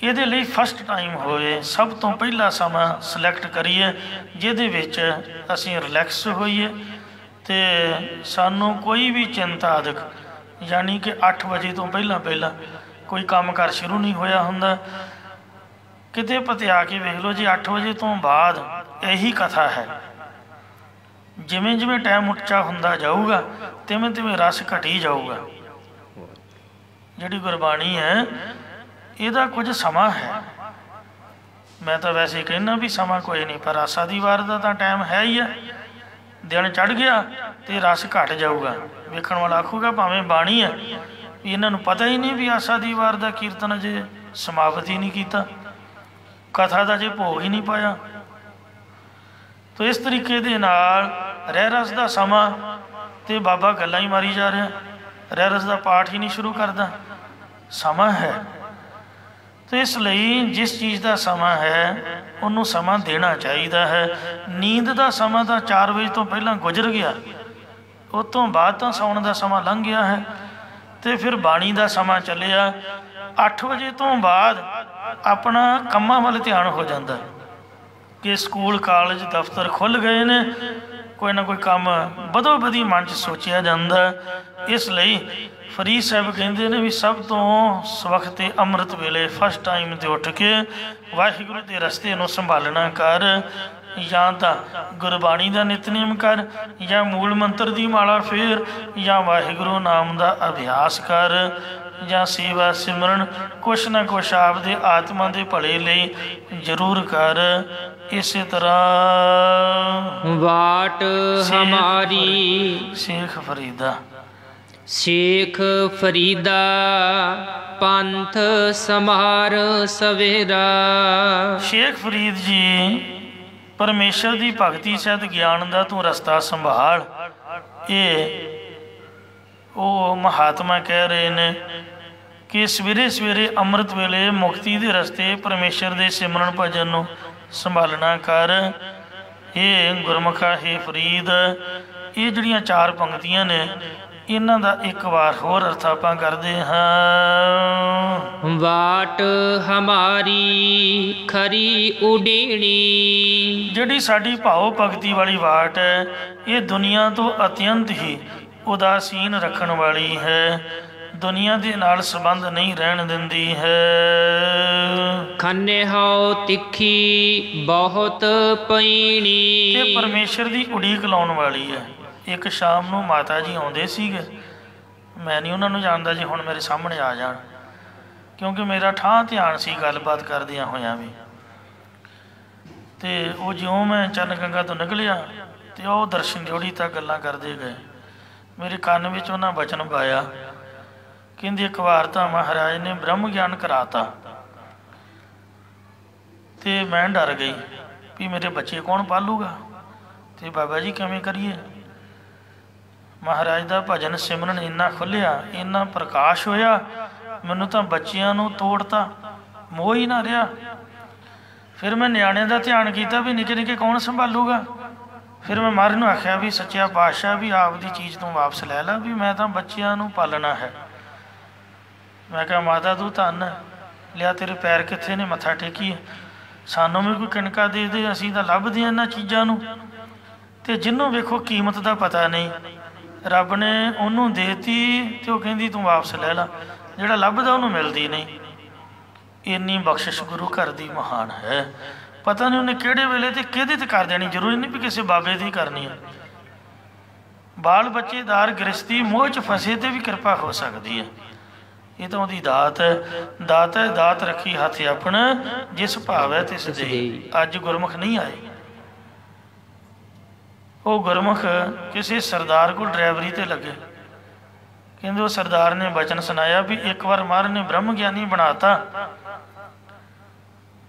ਇਹਦੇ ਲਈ ਫਸਟ ਟਾਈਮ ਹੋਵੇ, ਸਭ ਤੋਂ ਪਹਿਲਾ ਸਮਾਂ ਸਿਲੈਕਟ ਕਰੀਏ ਜਿਹਦੇ ਵਿੱਚ ਅਸੀਂ ਰਿਲੈਕਸ ਹੋਈਏ ਅਤੇ ਸਾਨੂੰ ਕੋਈ ਵੀ ਚਿੰਤਾ ਆਦਿਕ, ਯਾਨੀ ਕਿ 8 ਵਜੇ ਤੋਂ ਪਹਿਲਾਂ ਕੋਈ ਕੰਮ ਕਾਰ ਸ਼ੁਰੂ ਨਹੀਂ ਹੋਇਆ ਹੁੰਦਾ। ਕਿਤੇ ਪਤਿਆ ਕੇ ਵੇਖ ਲਓ ਜੀ, 8 ਵਜੇ ਤੋਂ ਬਾਅਦ ਇਹੀ ਕਥਾ ਹੈ। ਜਿਵੇਂ ਜਿਵੇਂ ਟਾਈਮ ਉੱਚਾ ਹੁੰਦਾ ਜਾਊਗਾ ਤਿਵੇਂ ਤਿਵੇਂ ਰਸ ਘਟੀ ਜਾਊਗਾ। ਜਿਹੜੀ ਗੁਰਬਾਣੀ ਹੈ ਇਹਦਾ ਕੁਝ ਸਮਾਂ ਹੈ। ਮੈਂ ਤਾਂ ਵੈਸੇ ਕਹਿੰਦਾ ਵੀ ਸਮਾਂ ਕੋਈ ਨਹੀਂ, ਪਰ ਆਸਾ ਦੀ ਵਾਰ ਦਾ ਤਾਂ ਟਾਈਮ ਹੈ ਹੀ ਹੈ। ਦਿਨ ਚੜ੍ਹ ਗਿਆ ਤੇ ਰਸ ਘਟ ਜਾਊਗਾ। ਵੇਖਣ ਵਾਲਾ ਆਖੂਗਾ ਭਾਵੇਂ ਬਾਣੀ ਹੈ, ਇਹਨਾਂ ਨੂੰ ਪਤਾ ਹੀ ਨਹੀਂ ਵੀ ਆਸਾ ਦੀ ਵਾਰ ਦਾ ਕੀਰਤਨ ਅਜੇ ਸਮਾਪਤ ਹੀ ਨਹੀਂ ਕੀਤਾ, ਕਥਾ ਦਾ ਜੇ ਭੋਗ ਹੀ ਨਹੀਂ ਪਾਇਆ। ਤੋ ਇਸ ਤਰੀਕੇ ਦੇ ਨਾਲ ਰਹਿ ਰਸ ਦਾ ਸਮਾਂ ਤੇ ਬਾਬਾ ਗੱਲਾਂ ਹੀ ਮਾਰੀ ਜਾ ਰਿਹਾ, ਰਹਿ ਰਸ ਦਾ ਪਾਠ ਹੀ ਨਹੀਂ ਸ਼ੁਰੂ ਕਰਦਾ। ਸਮਾਂ ਹੈ ਤੇ ਇਸ ਲਈ ਜਿਸ ਚੀਜ਼ ਦਾ ਸਮਾਂ ਹੈ ਉਹਨੂੰ ਸਮਾਂ ਦੇਣਾ ਚਾਹੀਦਾ ਹੈ। ਨੀਂਦ ਦਾ ਸਮਾਂ ਤਾਂ 4 ਵਜੇ ਤੋਂ ਪਹਿਲਾਂ ਗੁਜ਼ਰ ਗਿਆ, ਉਹ ਤੋਂ ਬਾਅਦ ਤਾਂ ਸੌਣ ਦਾ ਸਮਾਂ ਲੰਘ ਗਿਆ ਹੈ। ਤੇ ਫਿਰ ਬਾਣੀ ਦਾ ਸਮਾਂ ਚੱਲਿਆ। 8 ਵਜੇ ਤੋਂ ਬਾਅਦ ਆਪਣਾ ਕੰਮਾਂ ਵੱਲ ਧਿਆਨ ਹੋ ਜਾਂਦਾ ਕਿ ਸਕੂਲ ਕਾਲਜ ਦਫ਼ਤਰ ਖੁੱਲ੍ਹ ਗਏ ਨੇ, ਕੋਈ ਨਾ ਕੋਈ ਕੰਮ ਬਦੋ ਬਦੀ ਮਨ 'ਚ ਸੋਚਿਆ ਜਾਂਦਾ। ਇਸ ਲਈ ਫਰੀਦ ਸਾਹਿਬ ਕਹਿੰਦੇ ਨੇ ਵੀ ਸਭ ਤੋਂ ਸਵਖਤੇ ਅੰਮ੍ਰਿਤ ਵੇਲੇ ਫਸਟ ਟਾਈਮ 'ਤੇ ਉੱਠ ਕੇ ਵਾਹਿਗੁਰੂ ਦੇ ਰਸਤੇ ਨੂੰ ਸੰਭਾਲਣਾ ਕਰ, ਜਾਂ ਤਾਂ ਗੁਰਬਾਣੀ ਦਾ ਨਿਤਨੇਮ ਕਰ, ਜਾਂ ਮੂਲ ਮੰਤਰ ਦੀ ਮਾਲਾ ਫੇਰ, ਜਾਂ ਵਾਹਿਗੁਰੂ ਨਾਮ ਦਾ ਅਭਿਆਸ ਕਰ, ਜਾਂ ਸੇਵਾ ਸਿਮਰਨ ਕੁਛ ਨਾ ਕੁਛ ਆਪਦੇ ਆਤਮਾ ਦੇ ਭਲੇ ਲਈ ਜ਼ਰੂਰ ਕਰ। ਇਸੇ ਤਰ੍ਹਾਂ ਵਾਟ ਹਮਾਰੀ ਸ਼ੇਖ ਫਰੀਦਾ, ਸ਼ੇਖ ਫਰੀਦਾ ਪੰਥ ਸਮਾਰ ਸਵੇਰਾ। ਸ਼ੇਖ ਫਰੀਦ ਜੀ, ਪਰਮੇਸ਼ਰ ਦੀ ਭਗਤੀ ਸਹਿਤ ਗਿਆਨ ਦਾ ਤੂੰ ਰਸਤਾ ਸੰਭਾਲ। ਇਹ ਉਹ ਮਹਾਤਮਾ ਕਹਿ ਰਹੇ ਨੇ ਕਿ ਸਵੇਰੇ ਸਵੇਰੇ ਅੰਮ੍ਰਿਤ ਵੇਲੇ ਮੁਕਤੀ ਦੇ ਰਸਤੇ ਪਰਮੇਸ਼ਰ ਦੇ ਸਿਮਰਨ ਭਜਨ ਨੂੰ ਸੰਭਾਲਣਾ ਕਰ। ਇਹ ਗੁਰਮੁਖਾ ਹੈ ਫਰੀਦ। ਇਹ ਜਿਹੜੀਆਂ 4 ਪੰਕਤੀਆਂ ਨੇ, ਇਹਨਾਂ ਦਾ ਇੱਕ ਵਾਰ ਹੋਰ ਅਰਥ ਆਪਾਂ ਕਰਦੇ ਹਾਂ। ਵਾਟ ਹਮਾਰੀ ਖਰੀ ਉਡੀਣੀ, ਜਿਹੜੀ ਸਾਡੀ ਭਾਵ ਭਗਤੀ ਵਾਲੀ ਵਾਟ ਹੈ, ਇਹ ਦੁਨੀਆ ਤੋਂ ਅਤਿਅੰਤ ਹੀ ਉਦਾਸੀਨ ਰੱਖਣ ਵਾਲੀ ਹੈ, ਦੁਨੀਆ ਦੇ ਨਾਲ ਸੰਬੰਧ ਨਹੀਂ ਰਹਿਣ ਦਿੰਦੀ ਹੈ। ਖੰਨੇ ਹਉ ਤਿੱਖੀ ਬਹੁਤ ਪਈਣੀ, ਤੇ ਪਰਮੇਸ਼ਰ ਦੀ ਉਡੀਕ ਲਾਉਣ ਵਾਲੀ ਹੈ। ਇੱਕ ਸ਼ਾਮ ਨੂੰ ਮਾਤਾ ਜੀ ਆਉਂਦੇ ਸੀਗੇ, ਮੈਂ ਨਹੀਂ ਉਹਨਾਂ ਨੂੰ ਜਾਣਦਾ ਜੀ, ਹੁਣ ਮੇਰੇ ਸਾਹਮਣੇ ਆ ਜਾਣ, ਕਿਉਂਕਿ ਮੇਰਾ ਠਾਹ ਧਿਆਨ ਸੀ ਗੱਲਬਾਤ ਕਰਦਿਆਂ ਹੋਇਆਂ ਵੀ। ਤੇ ਉਹ ਜਿਉਂ ਮੈਂ ਚਰਨ ਗੰਗਾ ਤੋਂ ਨਿਕਲਿਆ ਤੇ ਉਹ ਦਰਸ਼ਨ ਜੋੜੀ ਤੱਕ ਗੱਲਾਂ ਕਰਦੇ ਗਏ। ਮੇਰੇ ਕੰਨ ਵਿੱਚ ਉਹਨਾਂ ਬਚਨ ਪਾਇਆ, ਕਹਿੰਦੇ ਇੱਕ ਵਾਰ ਤਾਂ ਮਹਾਰਾਜ ਨੇ ਬ੍ਰਹਮ ਗਿਆਨ ਕਰਾਤਾ ਤੇ ਮੈਂ ਡਰ ਗਈ ਵੀ ਮੇਰੇ ਬੱਚੇ ਕੌਣ ਪਾਲੂਗਾ, ਤੇ ਬਾਬਾ ਜੀ ਕਿਵੇਂ ਕਰੀਏ। ਮਹਾਰਾਜ ਦਾ ਭਜਨ ਸਿਮਰਨ ਇੰਨਾ ਖੁੱਲ੍ਹਿਆ, ਇੰਨਾ ਪ੍ਰਕਾਸ਼ ਹੋਇਆ, ਮੈਨੂੰ ਤਾਂ ਬੱਚਿਆਂ ਨੂੰ ਤੋੜਤਾ, ਮੋਹ ਹੀ ਨਾ ਰਿਹਾ। ਫਿਰ ਮੈਂ ਨਿਆਣਿਆਂ ਦਾ ਧਿਆਨ ਕੀਤਾ ਵੀ ਨਿੱਕੇ ਨਿੱਕੇ ਕੌਣ ਸੰਭਾਲੂਗਾ। ਫਿਰ ਮੈਂ ਮਹਾਰਾਜ ਨੂੰ ਆਖਿਆ ਵੀ ਸੱਚਿਆ ਪਾਤਸ਼ਾਹ ਵੀ ਆਪਦੀ ਚੀਜ਼ ਤੋਂ ਵਾਪਸ ਲੈ ਲਾ, ਵੀ ਮੈਂ ਤਾਂ ਬੱਚਿਆਂ ਨੂੰ ਪਾਲਣਾ ਹੈ। ਮੈਂ ਕਿਹਾ ਮਾਤਾ ਤੂੰ ਧੰਨ, ਲਿਆ ਤੇਰੇ ਪੈਰ ਕਿੱਥੇ ਨੇ, ਮੱਥਾ ਟੇਕੀਏ। ਸਾਨੂੰ ਵੀ ਕੋਈ ਕਿਣਕਾ ਦੇ ਦੇ, ਅਸੀਂ ਤਾਂ ਲੱਭਦੇ ਹਾਂ ਇਹਨਾਂ ਚੀਜ਼ਾਂ ਨੂੰ। ਅਤੇ ਜਿਹਨੂੰ ਵੇਖੋ ਕੀਮਤ ਦਾ ਪਤਾ ਨਹੀਂ, ਰੱਬ ਨੇ ਉਹਨੂੰ ਦੇਤੀ ਅਤੇ ਉਹ ਕਹਿੰਦੀ ਤੂੰ ਵਾਪਸ ਲੈ ਲਾ। ਜਿਹੜਾ ਲੱਭਦਾ ਉਹਨੂੰ ਮਿਲਦੀ ਨਹੀਂ। ਇੰਨੀ ਬਖਸ਼ਿਸ਼ ਗੁਰੂ ਘਰ ਦੀ ਮਹਾਨ ਹੈ। ਪਤਾ ਨਹੀਂ ਉਹਨੇ ਕਿਹੜੇ ਵੇਲੇ ਅਤੇ ਕਿਹਦੇ 'ਤੇ ਕਰ ਦੇਣੀ। ਜ਼ਰੂਰੀ ਨਹੀਂ ਵੀ ਕਿਸੇ ਬਾਬੇ ਦੀ ਕਰਨੀ ਹੈ। ਬਾਲ ਬੱਚੇਦਾਰ ਗ੍ਰਸਤੀ ਮੋਹ 'ਚ ਫਸੇ 'ਤੇ ਵੀ ਕਿਰਪਾ ਹੋ ਸਕਦੀ ਹੈ। ਇਹ ਤਾਂ ਉਹਦੀ ਦਾਤ ਹੈ। ਦਾਤ ਹੈ, ਦਾਤ ਰੱਖੀ ਹੱਥ ਆਪਣਾ, ਜਿਸ ਭਾਵ ਹੈ ਤਿਸ ਦੇਈ। ਅੱਜ ਗੁਰਮੁਖ ਨਹੀਂ ਆਏ। ਉਹ ਗੁਰਮੁਖ ਕਿਸੇ ਸਰਦਾਰ ਕੋਲ ਡਰਾਈਵਰੀ 'ਤੇ ਲੱਗੇ। ਕਹਿੰਦੇ ਉਹ ਸਰਦਾਰ ਨੇ ਬਚਨ ਸੁਣਾਇਆ ਵੀ ਇੱਕ ਵਾਰ ਮਹਾਰਾਜ ਨੇ ਬ੍ਰਹਮ ਗਿਆਨੀ ਬਣਾ ਤਾ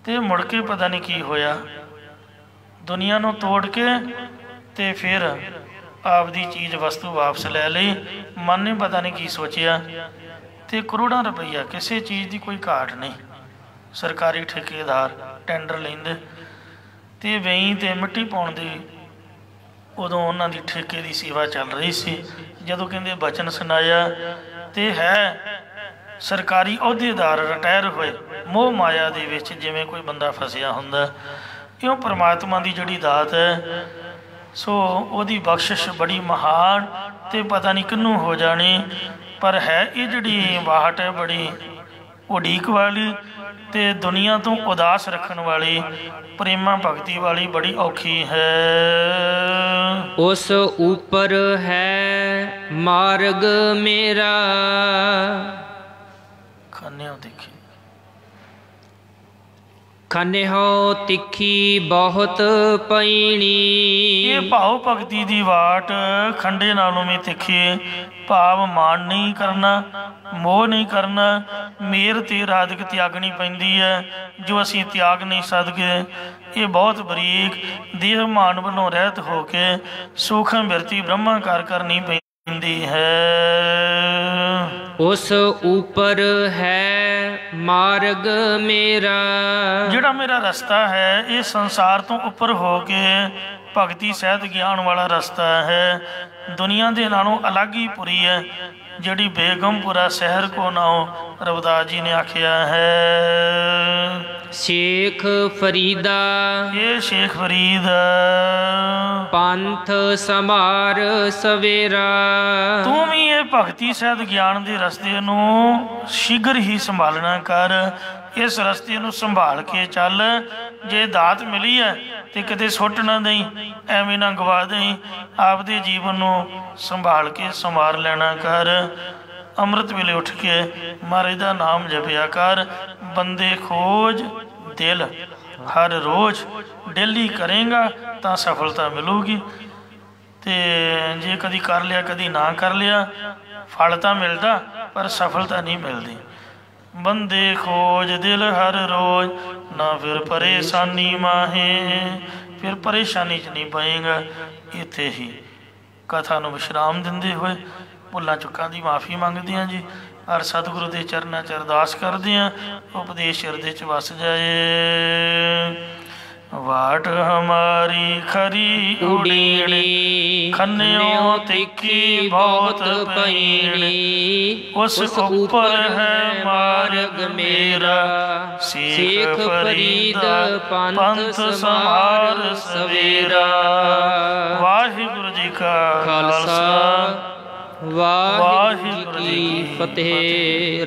ਅਤੇ ਮੁੜ ਕੇ ਪਤਾ ਨਹੀਂ ਕੀ ਹੋਇਆ। ਦੁਨੀਆ ਨੂੰ ਤੋੜ ਕੇ ਅਤੇ ਫਿਰ ਆਪਦੀ ਚੀਜ਼ ਵਸਤੂ ਵਾਪਸ ਲੈ ਲਈ। ਮਨ ਨੇ ਪਤਾ ਨਹੀਂ ਕੀ ਸੋਚਿਆ ਅਤੇ ਕਰੋੜਾਂ ਰੁਪਈਆ, ਕਿਸੇ ਚੀਜ਼ ਦੀ ਕੋਈ ਘਾਟ ਨਹੀਂ। ਸਰਕਾਰੀ ਠੇਕੇਦਾਰ ਟੈਂਡਰ ਲੈਂਦੇ ਅਤੇ ਵੇਈ ਅਤੇ ਮਿੱਟੀ ਪਾਉਣ ਦੀ ਉਦੋਂ ਉਹਨਾਂ ਦੀ ਠੇਕੇ ਦੀ ਸੇਵਾ ਚੱਲ ਰਹੀ ਸੀ। ਜਦੋਂ ਕਹਿੰਦੇ ਬਚਨ ਸੁਣਾਇਆ ਅਤੇ ਹੈ ਸਰਕਾਰੀ ਅਹੁਦੇਦਾਰ ਰਿਟਾਇਰ ਹੋਏ, ਮੋਹ ਮਾਇਆ ਦੇ ਵਿੱਚ ਜਿਵੇਂ ਕੋਈ ਬੰਦਾ ਫਸਿਆ ਹੁੰਦਾ। ਇਉਂ ਪਰਮਾਤਮਾ ਦੀ ਜਿਹੜੀ ਦਾਤ ਹੈ, ਸੋ ਉਹਦੀ ਬਖਸ਼ਿਸ਼ ਬੜੀ ਮਹਾਨ ਅਤੇ ਪਤਾ ਨਹੀਂ ਕਿਹਨੂੰ ਹੋ ਜਾਣੀ। ਪਰ ਹੈ ਇਹ ਜਿਹੜੀ ਬਾਹਟ ਹੈ ਬੜੀ ਉਡੀਕ ਵਾਲੀ ਅਤੇ ਦੁਨੀਆ ਤੋਂ ਉਦਾਸ ਰੱਖਣ ਵਾਲੀ, ਪ੍ਰੇਮਾ ਭਗਤੀ ਵਾਲੀ ਬੜੀ ਔਖੀ ਹੈ। ਉਸ ਉੱਪਰ ਹੈ ਮਾਰਗ ਮੇਰਾ, ਖਾਨਿਓ ਦੇਖੀ ਖੰਨਿਓ ਤਿੱਖੀ ਬਹੁਤ ਪੈਣੀ। ਇਹ ਭਾਵ ਭਗਤੀ ਦੀ ਵਾਟ ਖੰਡੇ ਨਾਲੋਂ ਵੀ ਤਿੱਖੀ। ਭਾਵ ਮਾਣ ਨਹੀਂ ਕਰਨਾ, ਮੋਹ ਨਹੀਂ ਕਰਨਾ, ਮੇਰ ਤੇ ਰਾਧਿਕ ਤਿਆਗਣੀ ਪੈਂਦੀ ਹੈ, ਜੋ ਅਸੀਂ ਤਿਆਗ ਨਹੀਂ ਸਕਦੇ। ਇਹ ਬਹੁਤ ਬਰੀਕ ਦੇਹ ਮਾਨ ਵੱਲੋਂ ਰਹਿਤ ਹੋ ਕੇ ਸੂਖਮ ਬਿਰਤੀ ਬ੍ਰਹਮਾਕਾਰ ਕਰਨੀ ਪੈਂਦੀ ਹੈ। ਉਸ ਉੱਪਰ ਹੈ ਮਾਰਗ ਮੇਰਾ, ਜਿਹੜਾ ਮੇਰਾ ਰਸਤਾ ਹੈ ਇਹ ਸੰਸਾਰ ਤੋਂ ਉੱਪਰ ਹੋ ਕੇ ਭਗਤੀ ਸਹਿਤ ਗਿਆਨ ਵਾਲਾ ਰਸਤਾ ਹੈ। ਦੁਨੀਆ ਦੇ ਨਾਲੋਂ ਅਲੱਗ ਹੀ ਪੁਰੀ ਹੈ, ਜਿਹੜੀ ਬੇਗਮਪੁਰਾ ਸ਼ਹਿਰ ਕੋ ਨਾਉ ਰਵਿਦਾਸ ਜੀ ਨੇ ਆਖਿਆ ਹੈ। ਸ਼ੇਖ ਫਰੀਦਾ ਇਹ ਸ਼ੇਖ ਫਰੀਦ ਪੰਥ ਸਮਾਰ ਸਵੇਰਾ। ਤੂੰ ਵੀ ਇਹ ਭਗਤੀ ਸਹਿਤ ਗਿਆਨ ਦੇ ਰਸਤੇ ਨੂੰ ਸ਼ੀਘਰ ਹੀ ਸੰਭਾਲਣਾ ਕਰ। ਇਸ ਰਸਤੇ ਨੂੰ ਸੰਭਾਲ ਕੇ ਚੱਲ। ਜੇ ਦਾਤ ਮਿਲੀ ਹੈ ਤੇ ਕਿਤੇ ਸੁੱਟ ਨਾ ਦੇਈ, ਐਵੇਂ ਨਾ ਗਵਾ ਦੇਈ। ਆਪਦੇ ਜੀਵਨ ਨੂੰ ਸੰਭਾਲ ਕੇ ਸੰਵਾਰ ਲੈਣਾ ਕਰ। ਅੰਮ੍ਰਿਤ ਵੇਲੇ ਉੱਠ ਕੇ ਮਹਾਰਾਜ ਦਾ ਨਾਮ ਜਪਿਆ ਕਰ। ਬੰਦੇ ਖੋਜ ਦਿਲ ਹਰ ਰੋਜ਼ ਡੇਲੀ ਕਰੇਗਾ ਤਾਂ ਸਫਲਤਾ ਮਿਲੂਗੀ। ਅਤੇ ਜੇ ਕਦੀ ਕਰ ਲਿਆ ਕਦੀ ਨਾ ਕਰ ਲਿਆ, ਫਲ ਤਾਂ ਮਿਲਦਾ ਪਰ ਸਫਲਤਾ ਨਹੀਂ ਮਿਲਦੀ। ਬੰਦੇ ਖੋਜ ਦਿਲ ਹਰ ਰੋਜ਼, ਨਾ ਫਿਰ ਪਰੇਸ਼ਾਨੀ ਮਾਹੇ। ਫਿਰ ਪਰੇਸ਼ਾਨੀ 'ਚ ਨਹੀਂ ਪਏਗਾ। ਇੱਥੇ ਹੀ ਕਥਾ ਨੂੰ ਵਿਸ਼ਰਾਮ ਦਿੰਦੇ ਹੋਏ ਭੁੱਲਾਂ ਚੁੱਕਾਂ ਦੀ ਮਾਫੀ ਮੰਗਦੇ ਹਾਂ ਜੀ। ਔਰ ਸਤਿਗੁਰੂ ਦੇ ਚਰਨਾਂ 'ਚ ਅਰਦਾਸ ਕਰਦੇ ਹਾਂ, ਉਪਦੇਸ਼ ਹਿਰਦੇ 'ਚ ਵਸ ਜਾਏ। ਵਾਟ ਹਮਾਰੀ ਖਰੀ ਉਡੀਣੀ, ਖੰਨਿਓ ਤਿੱਖੀ ਬਹੁਤ ਪੈਣੀ। ਉਸ ਉੱਪਰ ਹੈ ਮਾਰਗ ਮੇਰਾ, ਸ਼ੇਖ ਫਰੀਦ ਪੰਥ ਸਮਾਰ ਸਵੇਰਾ। ਵਾਹਿਗੁਰੂ ਜੀ ਕਾ ਖਾਲਸਾ, ਵਾਹਿਗੁਰੂ ਜੀ ਕੀ ਫਤਿਹ।